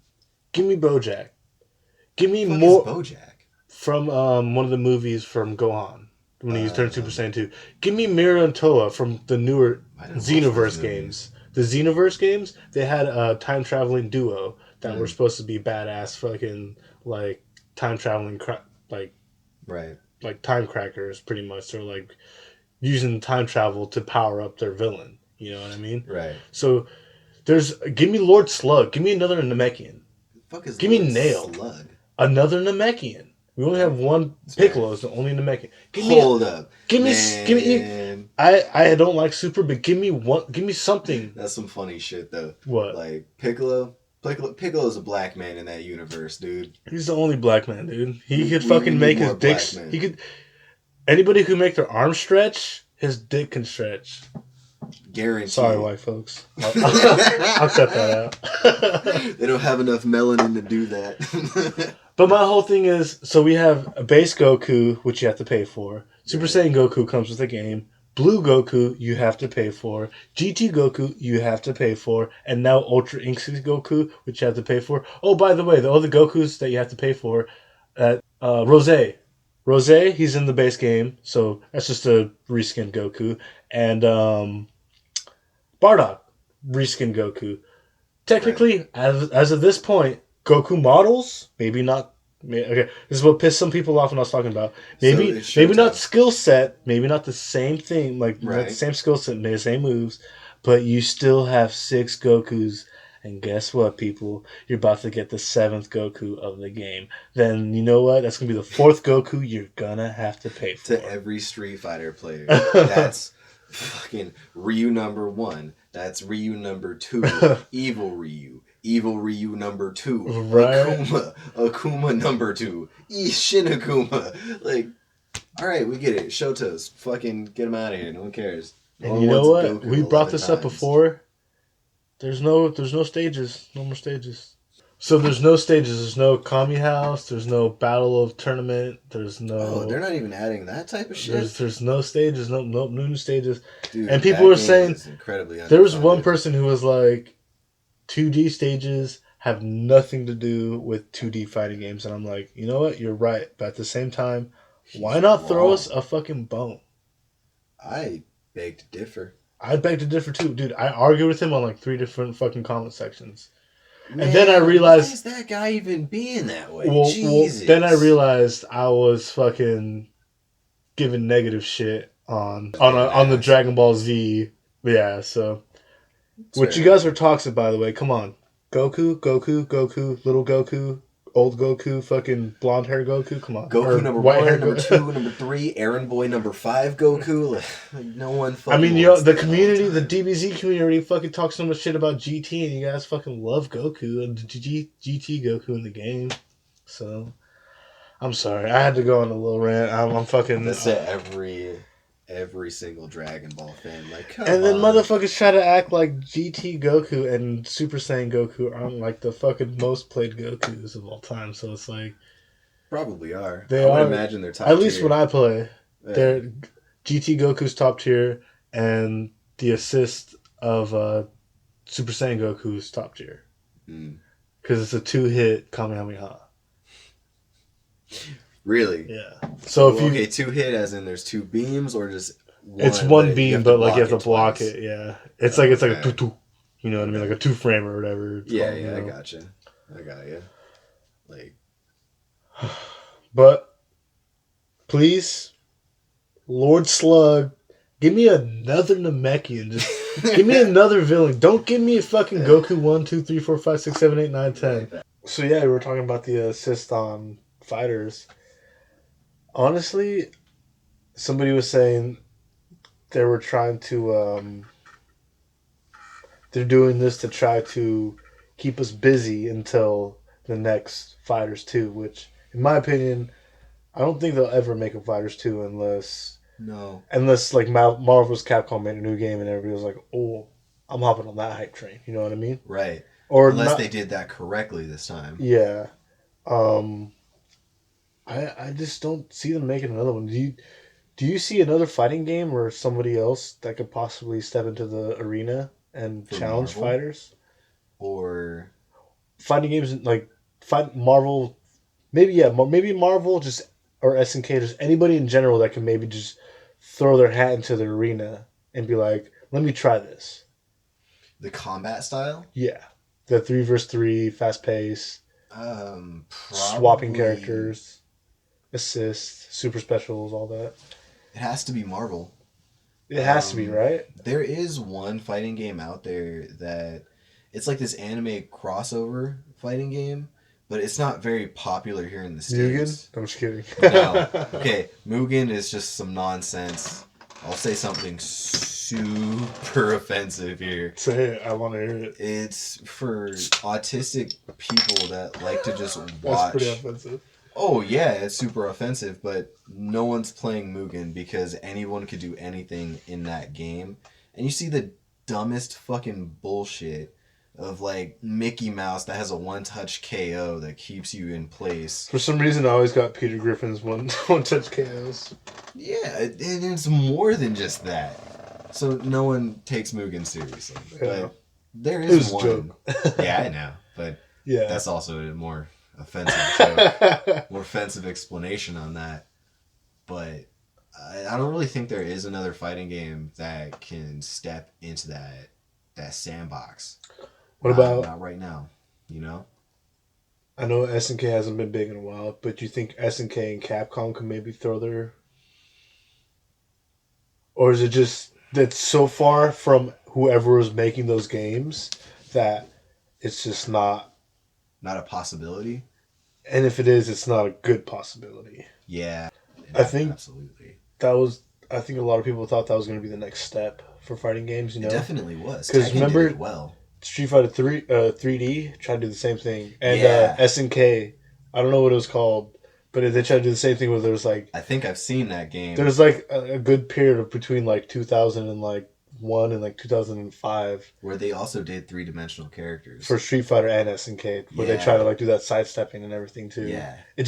Give me Bojack. Give me more Bojack from one of the movies from Gohan when he turned Super Saiyan 2. Give me Mira and Toa from the newer Xenoverse games. The Xenoverse games, they had a time traveling duo that were supposed to be badass fucking like time traveling like time crackers pretty much. They're like using time travel to power up their villain. You know what I mean? Right. So give me Lord Slug. Give me another Namekian. Fuck is give Lord me Nail. Slug? Another Namekian. We only have one Piccolo. Is the only Namekian. Hold up. Give me. I don't like Super, but give me one. Give me something. That's some funny shit though. What? Like Piccolo's a black man in that universe, dude. He's the only black man, dude. He could fucking make his dick. He could. Anybody who make their arm stretch, his dick can stretch. Guaranteed. Sorry, white folks. I'll cut that out. They don't have enough melanin to do that. But my whole thing is, so we have a base Goku, which you have to pay for. Super Saiyan Goku comes with the game. Blue Goku, you have to pay for. GT Goku, you have to pay for. And now Ultra Instinct Goku, which you have to pay for. Oh, by the way, the other Gokus that you have to pay for, Rose. Rose, he's in the base game, so that's just a reskinned Goku. And Bardock, reskinned Goku. Technically, right. as of this point, Goku models, maybe not. Okay, this is what pissed some people off when I was talking about. Maybe not skill set, maybe not the same thing, like right. Not the same skill set, the same moves, but you still have 6 Gokus. And guess what, people? You're about to get the 7th Goku of the game. Then, you know what? That's going to be the 4th Goku you're going to have to pay for. To every Street Fighter player. That's fucking Ryu number 1. That's Ryu number 2. Evil Ryu. Evil Ryu number 2. Right. Akuma number 2. Shin Akuma. Like, alright, we get it. Shotos. Fucking get him out of here. No one cares. And you know what? Goku we brought this up before. There's no stages. No more stages. So there's no stages. There's no Kami House. There's no Battle of Tournament. There's no... Oh, they're not even adding that type of shit? There's no stages. No new stages. Dude, and people were saying... There was one person who was like, 2D stages have nothing to do with 2D fighting games. And I'm like, you know what? You're right. But at the same time, why not throw us a fucking bone? I beg to differ. I beg to differ too, dude. I argued with him on like 3 different fucking comment sections, man, and then I realized, why is that guy even being that way? Well, then I realized I was fucking giving negative shit on the Dragonball Z. Yeah, so what you guys were talking, by the way. Come on, Goku, little Goku. Old Goku, fucking blonde hair Goku, come on. Goku number 1, number 2, number 3, Aaron Boy number 5 Goku. Like no one fucking I mean, the community, the DBZ community fucking talks so much shit about GT and you guys fucking love Goku and GT Goku in the game. So, I'm sorry. I had to go on a little rant. I'm fucking... That's every single Dragon Ball fan. Like, come and then on. Motherfuckers try to act like GT Goku and Super Saiyan Goku aren't like the fucking most played Gokus of all time. So it's like... Probably are. I would imagine they're top tier. At least when I play. Yeah. They're GT Goku's top tier and the assist of Super Saiyan Goku's top tier. Because it's a 2-hit Kamehameha. Really? Yeah. So if you 2-hit as in there's 2 beams or just one? It's one beam, but like you have to block it. Yeah. It's like a 2-2. You know what I mean? Like a 2-frame or whatever. I gotcha. I got you. Like, but please, Lord Slug, give me another Namekian. Just give me another villain. Don't give me a fucking Goku 1, 2, 3, 4, 5, 6, 7, 8, 9, 10. So yeah, we were talking about the assist on Fighters. Honestly, somebody was saying they were trying to they're doing this to try to keep us busy until the next Fighters 2, which in my opinion, I don't think they'll ever make a Fighters 2 unless like Marvel's Capcom made a new game and everybody was like, "Oh, I'm hopping on that hype train." You know what I mean? Right. Or unless they did that correctly this time. Yeah. I just don't see them making another one. Do you see another fighting game or somebody else that could possibly step into the arena and challenge Marvel? Fighters? Or fighting games like Marvel, maybe Marvel just or SNK, just anybody in general that can maybe just throw their hat into the arena and be like, "Let me try this." The combat style? Yeah. The 3 vs 3, fast pace, swapping Probably characters, assists, super specials, all that. it has to be Marvel. It has to be, right? There is one fighting game out there that it's like this anime crossover fighting game, but it's not very popular here in the Mugen? States. I'm just kidding. No. Okay, Mugen is just some nonsense. I'll say something super offensive here. Say it. I want to hear it. It's for autistic people that like to just watch. That's pretty offensive. Oh yeah, it's super offensive, but no one's playing Mugen because anyone could do anything in that game. And you see the dumbest fucking bullshit of like Mickey Mouse that has a one-touch KO that keeps you in place. For some reason, I always got Peter Griffin's one-touch KOs. Yeah, it's more than just that. So no one takes Mugen seriously. Yeah. But there is one. Joke. Yeah, I know, but yeah, that's also a more offensive joke. More offensive explanation on that. But I don't really think there is another fighting game that can step into that sandbox. What about... Not right now, you know? I know SNK hasn't been big in a while, but you think SNK and Capcom could maybe throw their... Or is it just that so far from whoever was making those games that it's just not... Not a possibility? And if it is, it's not a good possibility. Yeah. I think absolutely. I think a lot of people thought that was going to be the next step for fighting games, you know? It definitely was. Because remember, did it well. Street Fighter 3D tried to do the same thing. And Yeah. SNK, I don't know what it was called, but they tried to do the same thing where there was like... I think I've seen that game. There was like a good period of between like 2001 and like 2005. Where they also did three-dimensional characters. For Street Fighter and SNK, where they try to like do that sidestepping and everything too. Yeah. It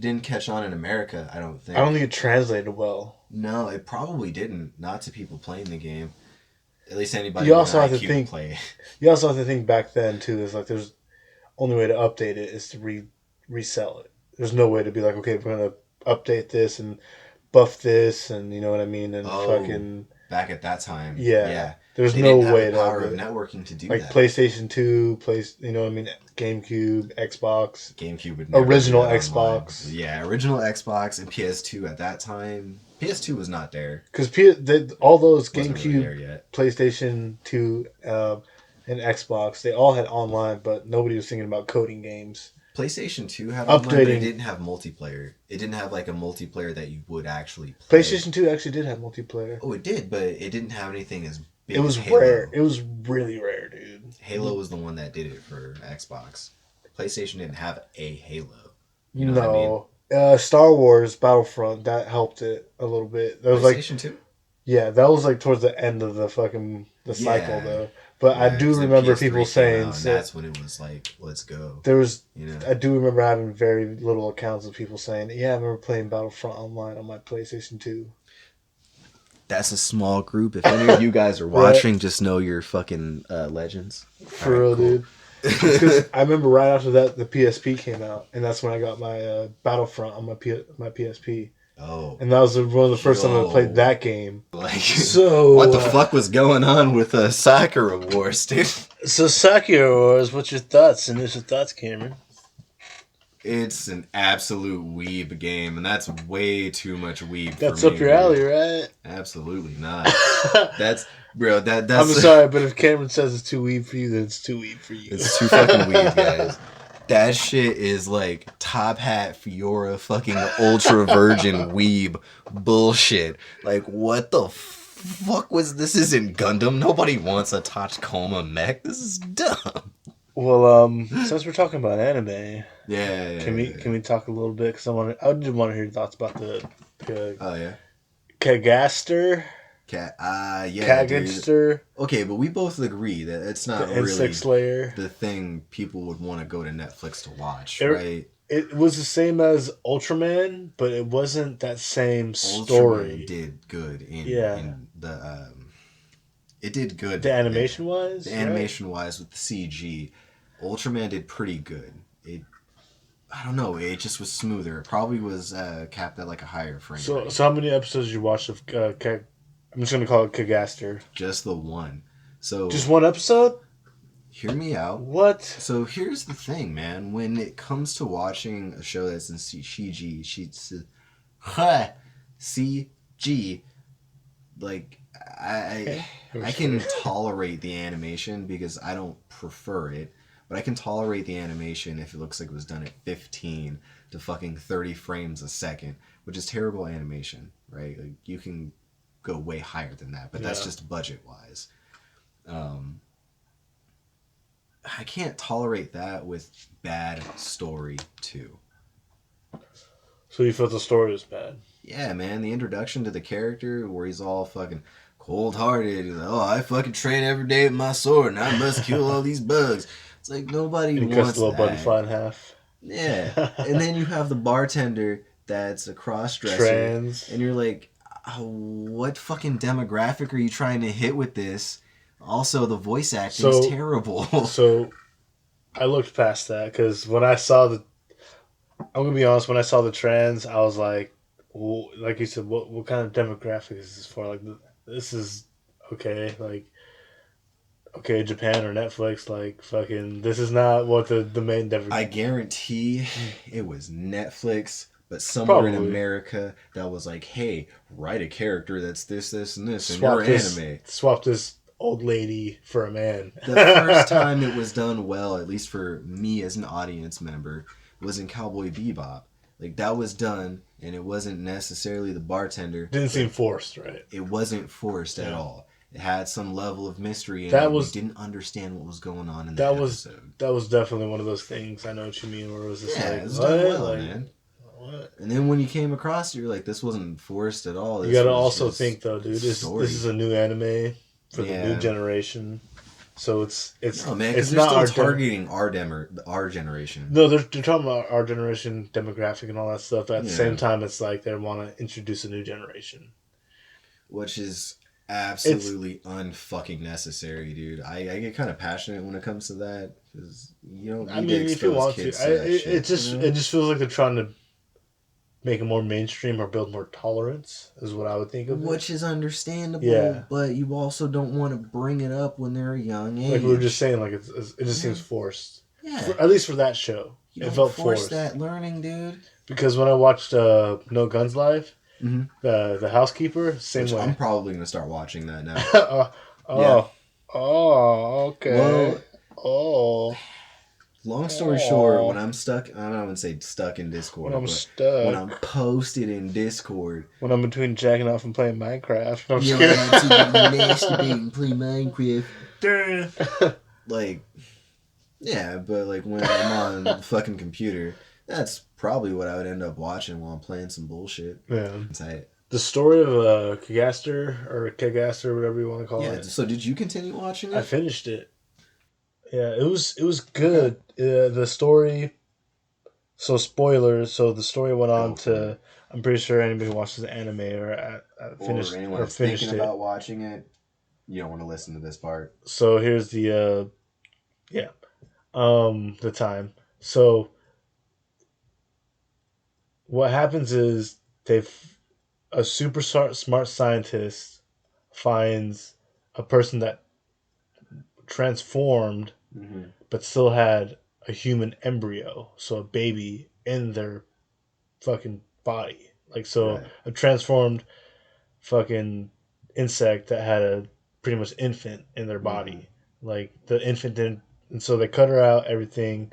didn't catch on in America, I don't think. I don't think it translated well. No, it probably didn't. Not to people playing the game. At least anybody You also have to IQ think. Play. You also have to think back then too. Is like there's only way to update it is to resell it. There's no way to be like, okay, we're gonna update this and buff this, and you know what I mean, and fucking. Back at that time. Yeah. Yeah. There's they no didn't have way the power to of networking to do like that. PlayStation 2, you know what I mean, GameCube, Xbox. GameCube would never original do that Xbox. online. Yeah, original Xbox and PS2 at that time. PS2 was not there. Because all those Wasn't GameCube, really there yet. PlayStation 2, and Xbox, they all had online, but nobody was thinking about coding games. PlayStation 2 had online, but it didn't have multiplayer. It didn't have like a multiplayer that you would actually play. PlayStation 2 actually did have multiplayer. Oh, it did, but it didn't have anything as big It was as Halo. rare. It was really rare, dude. Halo was the one that did it for Xbox. PlayStation didn't have a Halo. You know what I mean? Star Wars Battlefront, that helped it a little bit. That was PlayStation 2? Yeah, that was like towards the end of the cycle though. But I do remember people saying that's when it was like, let's go. There was, you know, I do remember having very little accounts of people saying, "Yeah, I remember playing Battlefront online on my PlayStation 2." That's a small group. If any of you guys are watching, just know you're fucking legends. For real, dude. Because I remember right after that, the PSP came out, and that's when I got my Battlefront on my PSP. Oh. And that was one of the first times I played that game. Like, so what the fuck was going on with Sakura Wars, dude? So Sakura Wars, what's your thoughts? Initial thoughts, Cameron? It's an absolute weeb game, and that's way too much weeb. That's for me, up your alley, right? Absolutely not. That's that's. I'm sorry, but if Cameron says it's too weeb for you, then it's too weeb for you. It's too fucking weeb, guys. That shit is like Top Hat Fiora fucking ultra virgin weeb bullshit. Like, what the fuck was this? Isn't Gundam. Nobody wants a Tachikoma mech. This is dumb. Well, since we're talking about anime, can we talk a little bit? Because I did want to hear your thoughts about the Cagaster. Cagaster. Okay, but we both agree that it's not the really insect slayer. The thing people would want to go to Netflix to watch, right? It was the same as Ultraman, but it wasn't that same story. Ultraman did good in the it did good. The animation wise? The animation wise with the CG. Ultraman did pretty good. I don't know, it just was smoother. It probably was capped at like a higher frame rate. So how many episodes did you watch of I'm just gonna call it Cagaster. Just the one. So just one episode? Hear me out. What? So here's the thing, man. When it comes to watching a show that's in CG, like I can tolerate the animation because I don't prefer it, but I can tolerate the animation if it looks like it was done at 15 to fucking 30 frames a second, which is terrible animation, right? Like you can go way higher than that, but that's just budget wise. I can't tolerate that with bad story too. So you felt the story was bad? Yeah, man. The introduction to the character where he's all fucking cold-hearted. He's like, oh, I fucking train every day with my sword and I must kill all these bugs. It's like nobody wants cuts the little that. butterfly in half. Yeah. And then you have the bartender that's a cross-dresser. Trans. And you're like, oh, what fucking demographic are you trying to hit with this? Also, the voice acting is terrible. So, I looked past that because when I saw I'm gonna be honest. When I saw the trans, I was like, well, like you said, what kind of demographic is this for? Like, this is okay. Like, okay, Japan or Netflix. Like, fucking, this is not what the main demographic. I guarantee it was Netflix. But somewhere in America that was like, hey, write a character that's this, and this, and your anime. Swap this old lady for a man. The first time it was done well, at least for me as an audience member, was in Cowboy Bebop. Like, that was done, and it wasn't necessarily the bartender. Didn't seem forced, right? It wasn't forced at all. It had some level of mystery, and we didn't understand what was going on in that episode. That was definitely one of those things. I know what you mean, where it was just it was done well, man. What? And then when you came across it, you're like, this wasn't forced at all. You gotta also think, though, dude, this is a new anime for the new generation. So it's no, man, because they're still targeting our generation. No, they're talking about our generation demographic and all that stuff. But at the same time, it's like they want to introduce a new generation, which is absolutely unfucking necessary, dude. I get kind of passionate when it comes to that because you don't. I mean, if you want to, it just feels like they're trying to make it more mainstream or build more tolerance is what I would think of. Which is understandable, but you also don't want to bring it up when they're a young age. Like we were just saying, like it just seems forced. Yeah. At least for that show. It felt forced. That learning, dude. Because when I watched No Guns Live, the housekeeper, same way. I'm probably going to start watching that now. Okay. Well, long story short, when I'm stuck, I wouldn't say stuck in Discord. When I'm posted in Discord. When I'm between jacking off and playing Minecraft. I'm just masturbate and play Minecraft. Like, yeah, but like when I'm on the fucking computer, that's probably what I would end up watching while I'm playing some bullshit. Yeah. Tight. The story of Cagaster, whatever you want to call it. Yeah, so did you continue watching it? I finished it. Yeah, it was good. The story. So spoilers. So the story went on to. I'm pretty sure anybody who watches the anime or anyone that's thinking about watching it, you don't want to listen to this part. So here's the the time. So what happens is a super smart scientist finds a person that transformed but still had a human embryo, so a baby in their fucking body. Like, so a transformed fucking insect that had a pretty much infant in their body. Like, the infant didn't, and so they cut her out, everything,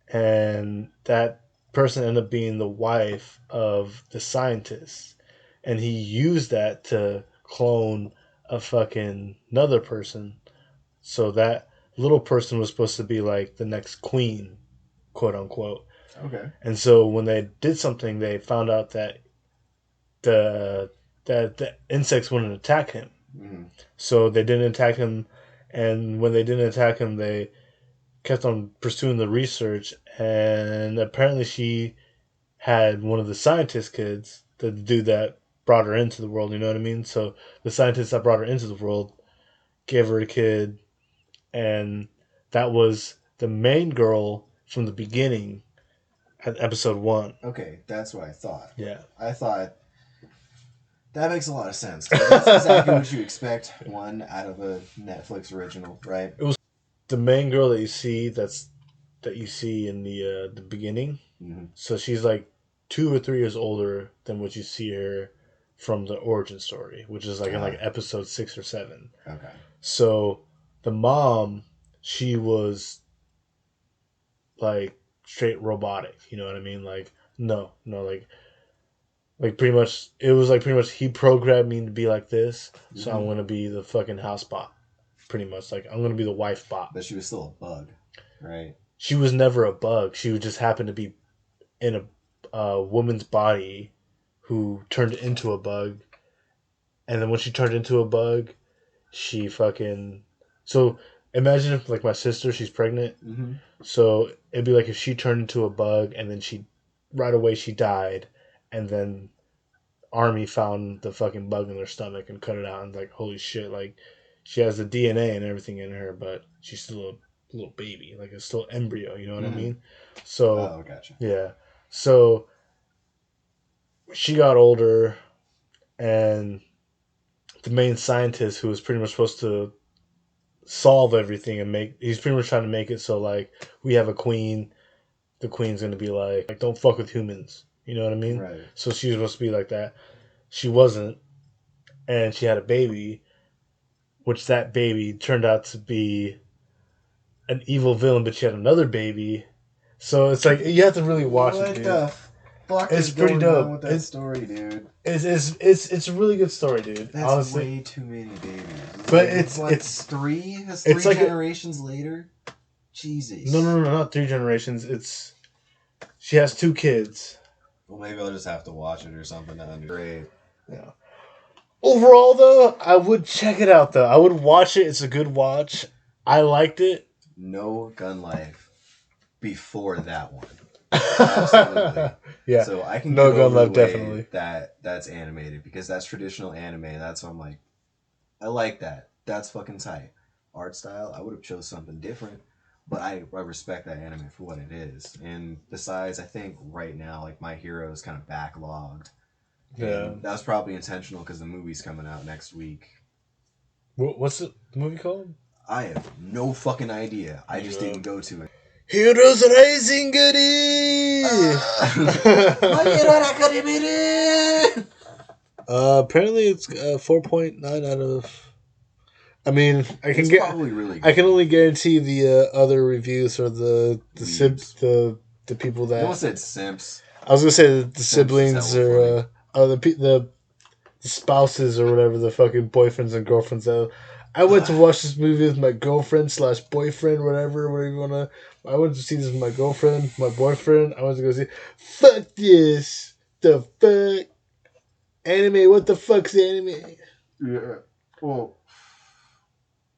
and that person ended up being the wife of the scientist, and he used that to clone a fucking another person. So that little person was supposed to be like the next queen, quote unquote. Okay. And so when they did something, they found out that the insects wouldn't attack him. So they didn't attack him, and when they didn't attack him, they kept on pursuing the research, and apparently she had one of the scientist kids, the dude that brought her into the world, you know what I mean? So the scientist that brought her into the world gave her a kid, and that was the main girl from the beginning at episode 1. Okay, that's what I thought. Yeah. I thought that makes a lot of sense. That's exactly what you expect, one out of a Netflix original, right? the main girl that you see in the beginning. Mm-hmm. So she's like 2 or 3 years older than what you see her from the origin story, which is like in like episode 6 or 7. Okay. So the mom, she was like straight robotic. You know what I mean? Like no, like pretty much it was like pretty much he programmed me to be like this, so I'm gonna be the fucking house bot. Pretty much like I'm gonna be the wife bot. But she was still a bug, right? She was never a bug. She would just happen to be in a woman's body who turned into a bug, and then when she turned into a bug, she fucking so imagine if like my sister, she's pregnant. Mm-hmm. So it'd be like if she turned into a bug and then she right away she died, and then Army found the fucking bug in her stomach and cut it out, and like holy shit, like she has the DNA and everything in her, but she's still a little baby, like it's still embryo. You know what I mean? So Gotcha. yeah, so she got older, and the main scientist who was pretty much supposed to solve everything and he's pretty much trying to make it so like we have a queen, the queen's gonna be like don't fuck with humans, you know what I mean? Right. So she was supposed to be like that. She wasn't, and she had a baby, which that baby turned out to be an evil villain, but she had another baby. So it's like you have to really watch it, dude. What the fuck It's is pretty going dope. on with that story, dude? It's a really good story, dude. That's honestly. way too many babies. But like, it's like it's three. It's it's three like generations later. Jesus. No, not 3 generations. It's she has 2 kids. Well, maybe I'll just have to watch it or something to understand. Yeah. Overall, though, I would check it out. Though I would watch it. It's a good watch. I liked it. No gun life before that one. Absolutely. Yeah. So I can No get gun over life, the way definitely. that's animated because that's traditional anime. That's why I'm like, I like that. That's fucking tight. Art style, I would have chose something different, but I respect that anime for what it is. And besides, I think right now, like My Hero is kind of backlogged. Yeah. And that was probably intentional because the movie's coming out next week. What's the movie called? I have no fucking idea. I just didn't go to it. Heroes Rising, goody! My Hero Academia! Apparently it's 4.9 out of. I mean, It's probably really good. I can only guarantee the other reviews or the people that. You almost said simps. I was gonna say the siblings or the spouses or whatever, the fucking boyfriends and girlfriends. I went to watch this movie with my girlfriend / boyfriend, whatever you wanna. I went to see this with my girlfriend, my boyfriend. I went to go see. Fuck this. The fuck. Anime. What the fuck's anime? Yeah. Well,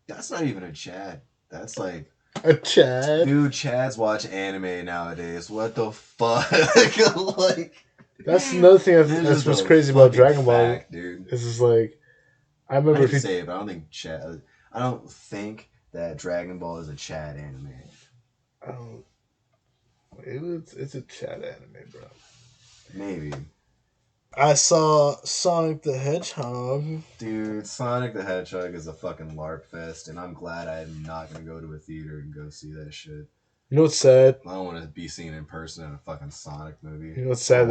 that's not even a Chad. That's like a Chad. Dude, Chads watch anime nowadays. What the fuck? Like, that's another thing. That's what's crazy about Dragon Ball. Dude. This is like, I remember. I hate to say it, but I don't think Chad. I don't think that Dragon Ball is a Chad anime. Oh, it's a Chad anime, bro. Maybe. I saw Sonic the Hedgehog. Dude, Sonic the Hedgehog is a fucking LARP fest, and I'm glad I'm not gonna go to a theater and go see that shit. You know what's sad? I don't want to be seen in person in a fucking Sonic movie. You know what's sad?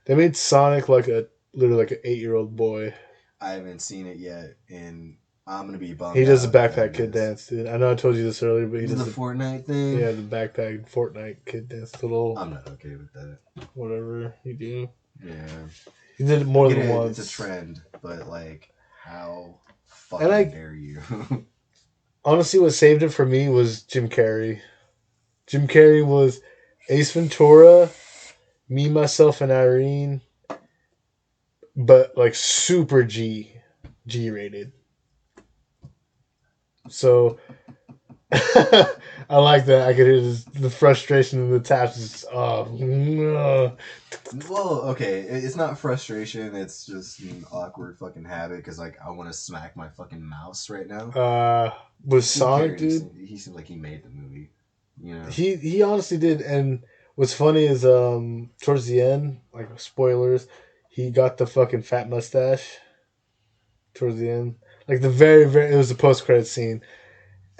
They made Sonic literally like an 8-year-old boy. I haven't seen it yet, and I'm gonna be bummed. He does the backpack kid dance, dude. I know I told you this earlier, but he does the Fortnite thing. Yeah, the backpack Fortnite kid dance. I'm not okay with that. Whatever you do. Yeah. He did it more than once. It's a trend, but like, how fucking dare you? Honestly, what saved it for me was Jim Carrey. Jim Carrey was Ace Ventura, Me, Myself, and Irene, but like super G-rated. So I like that. I could hear the frustration in the taps. Just, no. Well, okay, it's not frustration. It's just an awkward fucking habit because, like, I want to smack my fucking mouse right now. With Sonic, dude, he seems like he made the movie. You know, he honestly did. And what's funny is towards the end, like spoilers, he got the fucking fat mustache. Towards the end, like the very it was the post credit scene.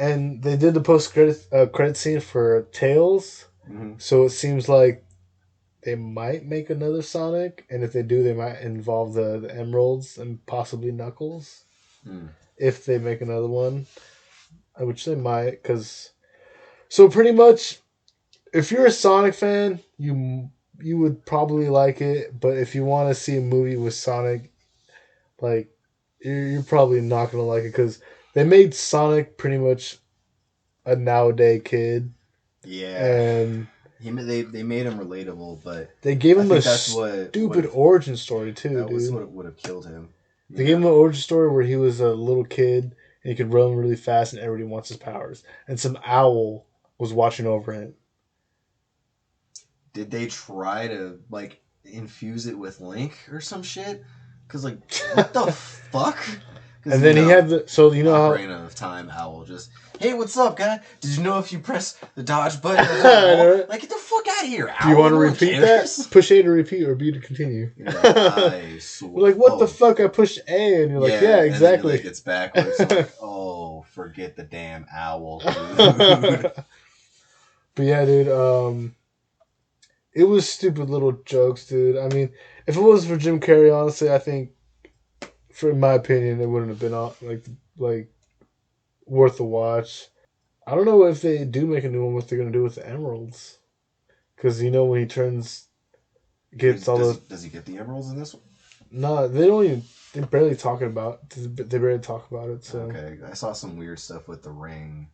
And they did the post credit scene for Tails, so it seems like they might make another Sonic, and if they do, they might involve the Emeralds and possibly Knuckles. If they make another one, which they might, because so pretty much, if you're a Sonic fan, you would probably like it. But if you want to see a movie with Sonic, like you're probably not gonna like it because they made Sonic pretty much a nowadays kid. Yeah, and they made him relatable, but they gave him a stupid origin story too. That was what would have killed him. They gave him an origin story where he was a little kid and he could run really fast, and everybody wants his powers. And some owl was watching over him. Did they try to like infuse it with Link or some shit? Because like, what the fuck? And then he had the Ocarina of Time owl just, hey, what's up, guy? Did you know if you press the dodge button, like, get the fuck out of here, owl? Do you want to repeat that? Push A to repeat or B to continue. Nice. You're like, what the fuck? I pushed A, and you're like, yeah, exactly. And then, like, it's backwards. Like, oh, forget the damn owl, dude. But yeah, dude. It was stupid little jokes, dude. I mean, if it wasn't for Jim Carrey, honestly, I think, in my opinion, it wouldn't have been like worth the watch. I don't know if they do make a new one, what they're gonna do with the emeralds, because when he turns, does he get the emeralds in this one? No, they don't even. They're barely talking about. They barely talk about it. So okay, I saw some weird stuff with the rings.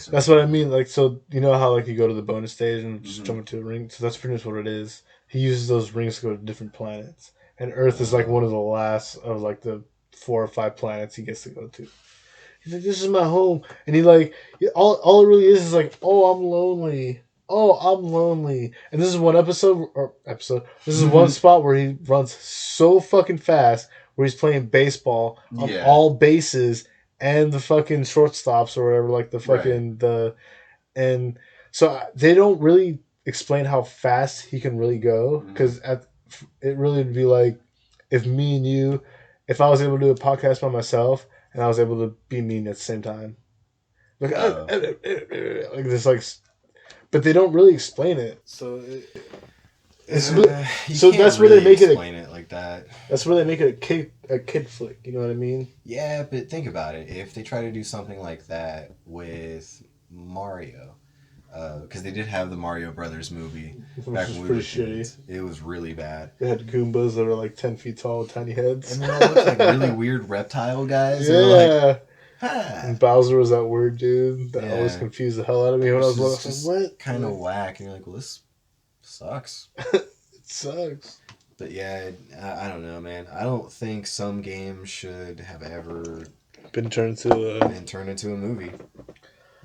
That's what I mean. Like, so you know how like you go to the bonus stage and just jump into a ring. So that's pretty much what it is. He uses those rings to go to different planets. And Earth is like one of the last of like the 4 or 5 planets he gets to go to. He's like, this is my home. And he like, all it really is like, oh, I'm lonely. Oh, I'm lonely. And this is one episode. This is one spot where he runs so fucking fast where he's playing baseball on all bases and the fucking shortstops or whatever, like the fucking, and so they don't really explain how fast he can really go because it really would be like if me and you, if I was able to do a podcast by myself and I was able to be mean at the same time, like like this, like, but they don't really explain it. So so that's where they make it like that. That's where they make it a kid flick. You know what I mean? Yeah, but think about it. If they try to do something like that with Mario. Because they did have the Mario Brothers movie back when we were kids. It was really bad. They had Goombas that were like 10 feet tall with tiny heads. And they all looked like really weird reptile guys. Yeah. Like, and Bowser was that weird dude that always confused the hell out of me when I was little. What? Kind of whack. And you're like, well, this sucks. It sucks. But yeah, I don't know, man. I don't think some games should have ever been turned into a movie.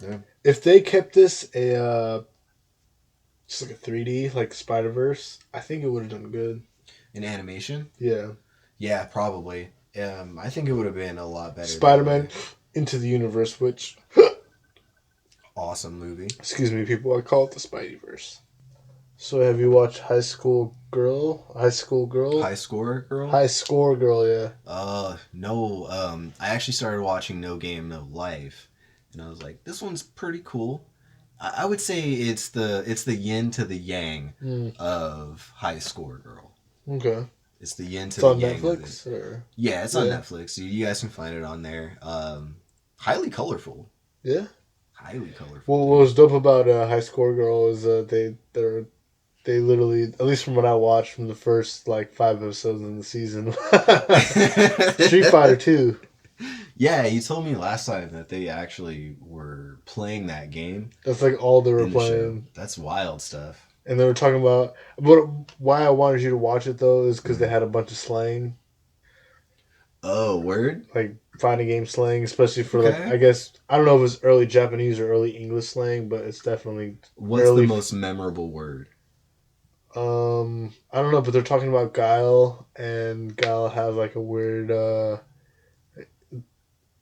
Yeah. If they kept this just like a 3D, like Spider-Verse, I think it would have done good. In animation? Yeah. Yeah, probably. I think it would have been a lot better. Spider-Man Into the Universe, which... awesome movie. Excuse me, people. I call it the Spideyverse. So have you watched High School Girl? High Score Girl? High Score Girl, yeah. No. I actually started watching No Game, No Life. And I was like, this one's pretty cool. I would say it's the yin to the yang of High Score Girl. Okay. It's the yin to the yang. It's on Netflix? Or? Yeah, it's on Netflix. You guys can find it on there. Highly colorful. Yeah? Highly colorful. Well, what was dope about High Score Girl is they literally, at least from what I watched from the first like 5 episodes in the season, Street Fighter 2. Yeah, you told me last time that they actually were playing that game. That's like all they were playing. That's wild stuff. And they were talking about... But why I wanted you to watch it, though, is because they had a bunch of slang. Oh, word? Like, fighting game slang, especially for, like, I guess... I don't know if it's early Japanese or early English slang, but it's definitely... What's the most memorable word? I don't know, but they're talking about Guile, and Guile has, like, a weird...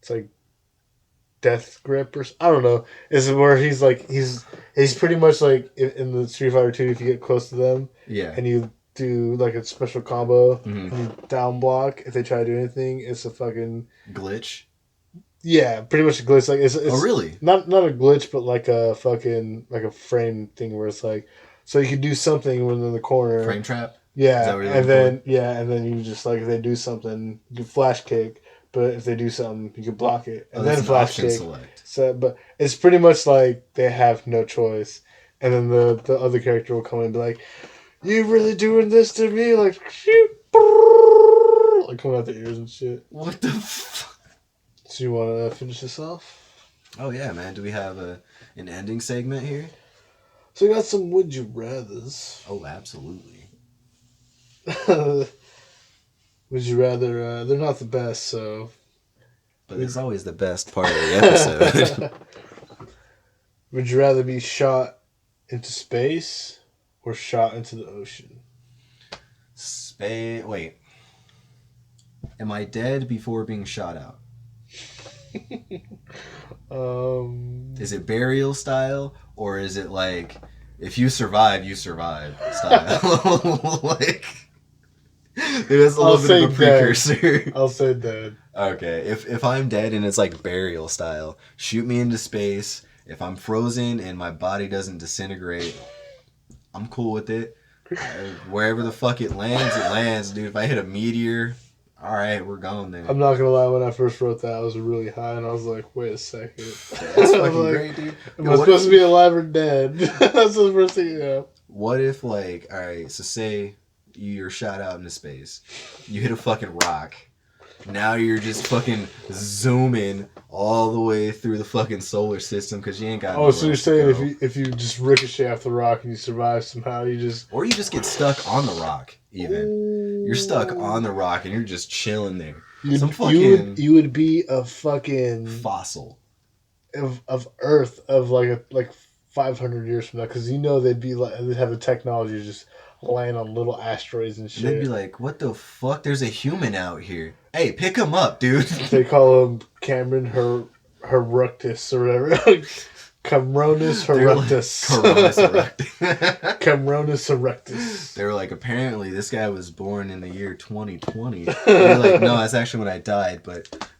It's like death grip or I don't know. Is where he's like he's pretty much like in the Street Fighter 2 if you get close to them, and you do like a special combo and you down block if they try to do anything, it's a fucking glitch. Yeah, pretty much a glitch. Like it's Oh, really? not a glitch, but like a fucking like a frame thing where it's like so you can do something when in the corner. Frame trap? Is that Yeah, what you're and looking for? then and then you just like if they do something, you flash kick. But if they do something, you can block it and Oh, then that's an flash option kick. select. So, but it's pretty much like they have no choice, and then the other character will come in and be like, "You really doing this to me?" Like shoot, like coming out the ears and shit. What the fuck? So you want to finish this off? Oh, yeah, man. Do we have an ending segment here? So we got some would you rather's. Oh, absolutely. Would you rather? They're not the best, so. But it's always the best part of the episode. Would you rather be shot into space or shot into the ocean? Wait. Am I dead before being shot out? Is it burial style, or is it like if you survive, you survive style? Like, there's a little bit of a precursor. I'll say dead. Okay, if I'm dead and it's like burial style, shoot me into space. If I'm frozen and my body doesn't disintegrate, I'm cool with it. Wherever the fuck it lands, dude. If I hit a meteor, all right, we're going there. I'm not gonna lie. When I first wrote that, I was really high, and I was like, "Wait a second, That's fucking like, great, dude. Am I supposed to be alive or dead?" That's the first thing. Yeah. What if, like, all right, so say you're shot out into space, you hit a fucking rock. Now you're just fucking zooming all the way through the fucking solar system because you ain't got. Oh, so you're saying if you just ricochet off the rock and you survive somehow, or you just get stuck on the rock. Even Ooh. You're stuck on the rock and you're just chilling there. You would be a fucking fossil of Earth of like 500 years from now because they'd have the technology to just land on little asteroids and shit. And they'd be like, "What the fuck? There's a human out here. Hey, pick him up, dude." They call him Cameron Heructus or whatever. Camronus Heructus. Camronus Heructus. They were like, apparently this guy was born in the year 2020. They're like, no, that's actually when I died, but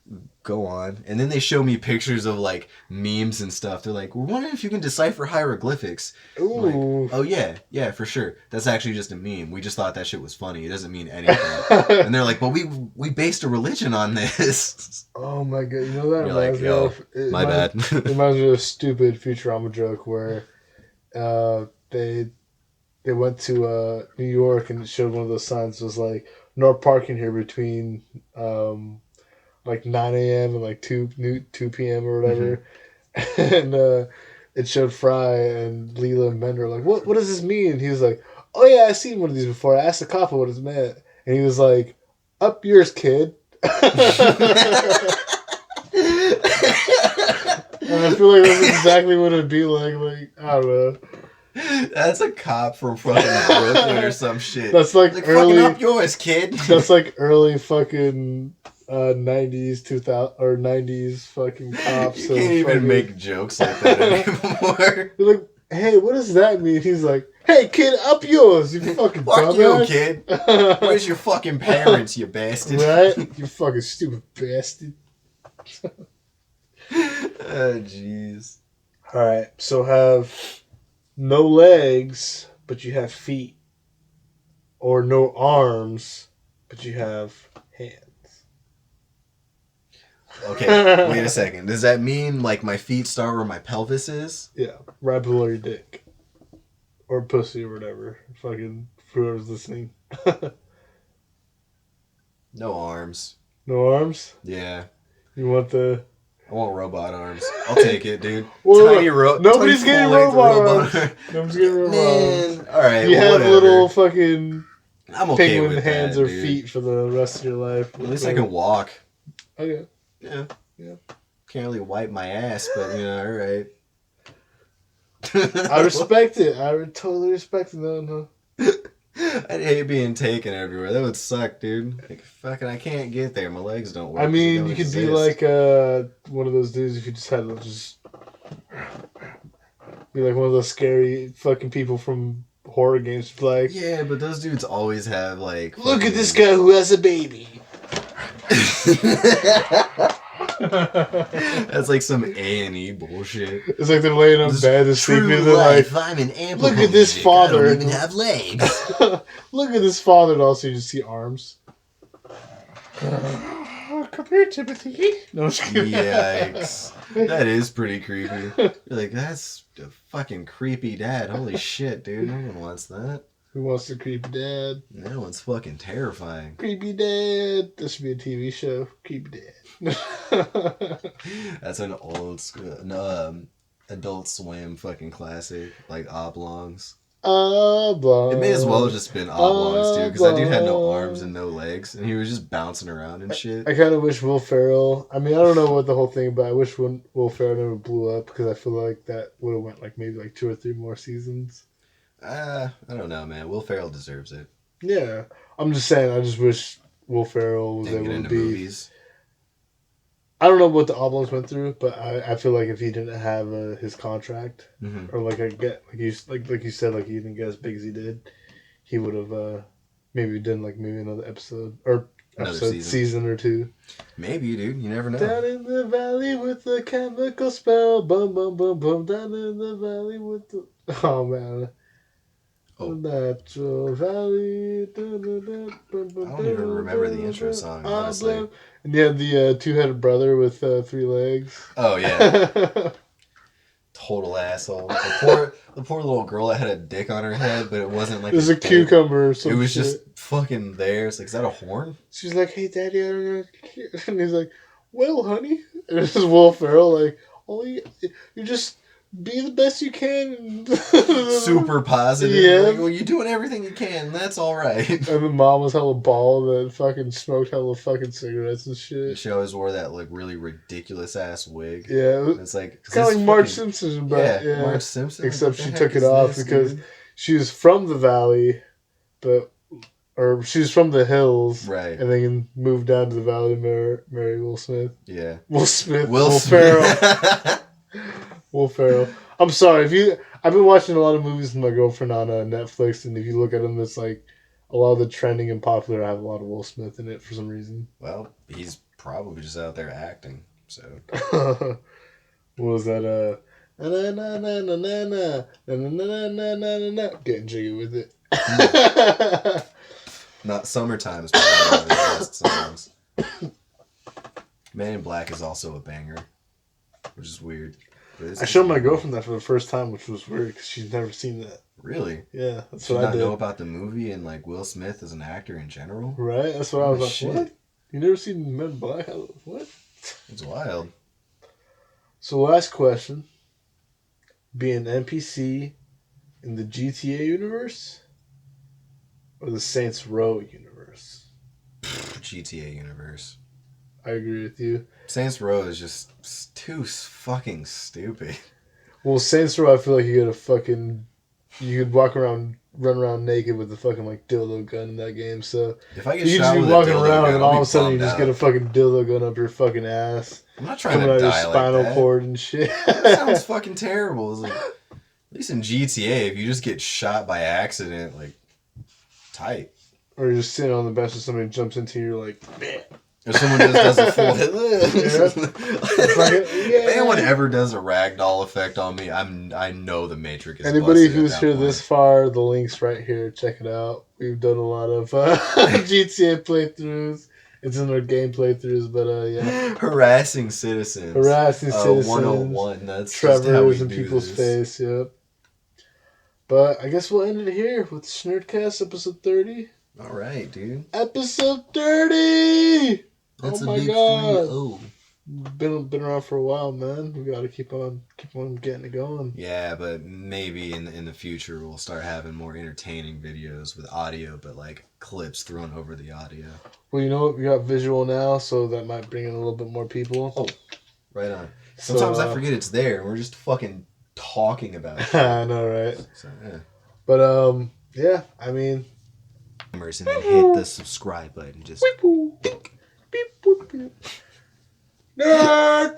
go on. And then they show me pictures of like memes and stuff. They're like, we're wondering if you can decipher hieroglyphics. Ooh. Like, oh yeah, for sure. That's actually just a meme. We just thought that shit was funny. It doesn't mean anything. And they're like, but we based a religion on this. Oh my god, you know that reminds me of my bad. It reminds me of a stupid Futurama joke where they went to New York and it showed one of those signs. It was like no parking here between like 9 a.m. and like 2 p.m. or whatever. Mm-hmm. And it showed Fry and Leela and Bender like, what does this mean? And he was like, oh yeah, I've seen one of these before. I asked the cop what it meant. And he was like, up yours, kid. And I feel like that's exactly what it'd be like. Like, I don't know. That's a cop from fucking Brooklyn or some shit. That's like early, fucking up yours, kid. That's like early fucking 90s, 2000 or 90s fucking cops. You can't even make jokes like that anymore. They're like, hey, what does that mean? He's like, hey, kid, up yours, you fucking fuck dumbass. You, kid. Where's your fucking parents, you bastard? Right? You fucking stupid bastard. Oh, jeez. Alright, so have no legs, but you have feet. Or no arms, but you have hands. Okay, wait a second. Does that mean like my feet start where my pelvis is? Yeah, right below your dick. Or pussy or whatever. Fucking whoever's listening. No arms. No arms? Yeah. You want the... I want robot arms. I'll take it, dude. Well, tiny nobody's getting robot arms. Nobody's getting robot arms. Alright, you have little fucking I'm okay penguin with hands that, or dude. feet for the rest of your life. At least I can walk. Okay. Yeah. Can't really wipe my ass, but you know, alright. I respect it. I would totally respect it. No. I'd hate being taken everywhere. That would suck, dude. Like, fucking, I can't get there. My legs don't work. I mean, you could be like one of those dudes if you just had to be like one of those scary fucking people from horror games. Like, yeah, but those dudes always have like. Look at this guy who has a baby. That's like some A&E bullshit. It's like they're laying on bed and sleeping. And they're like, I'm an ample look at this father. I don't even have legs. Look at this father, and also you just see arms. Come here, Timothy. No, I'm just kidding. Yikes. That is pretty creepy. You're like, that's a fucking creepy dad. Holy shit, dude. No one wants that. Who wants the creepy dad? That one's fucking terrifying. Creepy dad. This should be a TV show. Creepy dad. That's an old school, Adult Swim fucking classic. Like Oblongs. Oblongs. It may as well have just been Oblongs, too. Because that dude had no arms and no legs. And he was just bouncing around and shit. I kind of wish Will Ferrell... I mean, I don't know what the whole thing about. I wish Will Ferrell never blew up. Because I feel like that would have went like maybe like 2 or 3 more seasons. I don't know, man. Will Ferrell deserves it. Yeah. I'm just saying, I just wish Will Ferrell was Didn't able get to into be... movies. I don't know what the Oblongs went through, but I feel like if he didn't have his contract, or like you said, like he didn't get as big as he did, he would have maybe done like maybe another episode or another season or 2. Maybe, dude. You never know. Down in the valley with the chemical spell, bum bum bum bum. Down in the valley with the man. Oh. Natural valley. I don't even remember the intro song, honestly. And you had the 2-headed brother with 3 legs. Oh, yeah. Total asshole. The poor little girl that had a dick on her head, but it wasn't like... It was a cucumber or something. It was just fucking there. It's like, is that a horn? She's like, hey, Daddy, I don't know. And he's like, well, honey. And this is Will Ferrell, like, oh, you just... be the best you can. Super positive. Yeah. Like, well, you're doing everything you can. That's all right. And the mom was hella bald and fucking smoked hella fucking cigarettes and shit. She always wore that like really ridiculous ass wig. Yeah. It's like... It's kind of like Marge Simpson. But, yeah. Marge Simpson. Except she took it off because she was from the valley, or she was from the hills. Right. And then moved down to the valley to marry Will Smith. Yeah. Will Ferrell. Will Ferrell. I'm sorry I've been watching a lot of movies with my girlfriend on Netflix, and if you look at them, it's like a lot of the trending and popular have a lot of Will Smith in it for some reason. Well, he's probably just out there acting. So. What was that? Getting jiggy with it. Not Summertime is probably one of his best songs. Man in Black is also a banger, which is weird. I showed my girlfriend that for the first time, which was weird because she's never seen that. Really? Yeah, that's what I did. Know about the movie and like Will Smith as an actor in general? Right? That's what I was like, shit. What? You never seen Men in Black? What? It's wild. So last question. Be an NPC in the GTA universe or the Saints Row universe? GTA universe. I agree with you. Saints Row is just too fucking stupid. Well, Saints Row, I feel like you could run around naked with a fucking like dildo gun in that game. So if I get shot with a dildo gun, walking around and all of a sudden you just get a fucking dildo gun up your fucking ass. I'm not trying to die like that. Coming out your spinal cord and shit. That sounds fucking terrible. It's like, at least in GTA, if you just get shot by accident, like, tight. Or you're just sitting on the bench and somebody jumps into you, you're like, man. If someone just does a full hit, if anyone ever does a ragdoll effect on me, I know the Matrix is anybody who's here this far, the link's right here. Check it out. We've done a lot of GTA playthroughs. It's in our game playthroughs, but yeah. Harassing citizens. 101. That's Trevor's in people's face. Yep. But I guess we'll end it here with Shnerdcast episode 30. All right, dude. Episode 30. That's oh a my big God. 3-0. Been around for a while, man. We got to keep on getting it going. Yeah, but maybe in the future we'll start having more entertaining videos with audio, but like clips thrown over the audio. Well, you know what? We got visual now, so that might bring in a little bit more people. Oh, right on. Sometimes I forget it's there, and we're just fucking talking about it. I know, right? So, yeah. But yeah. I mean. And then hit the subscribe button. Just. Nerd!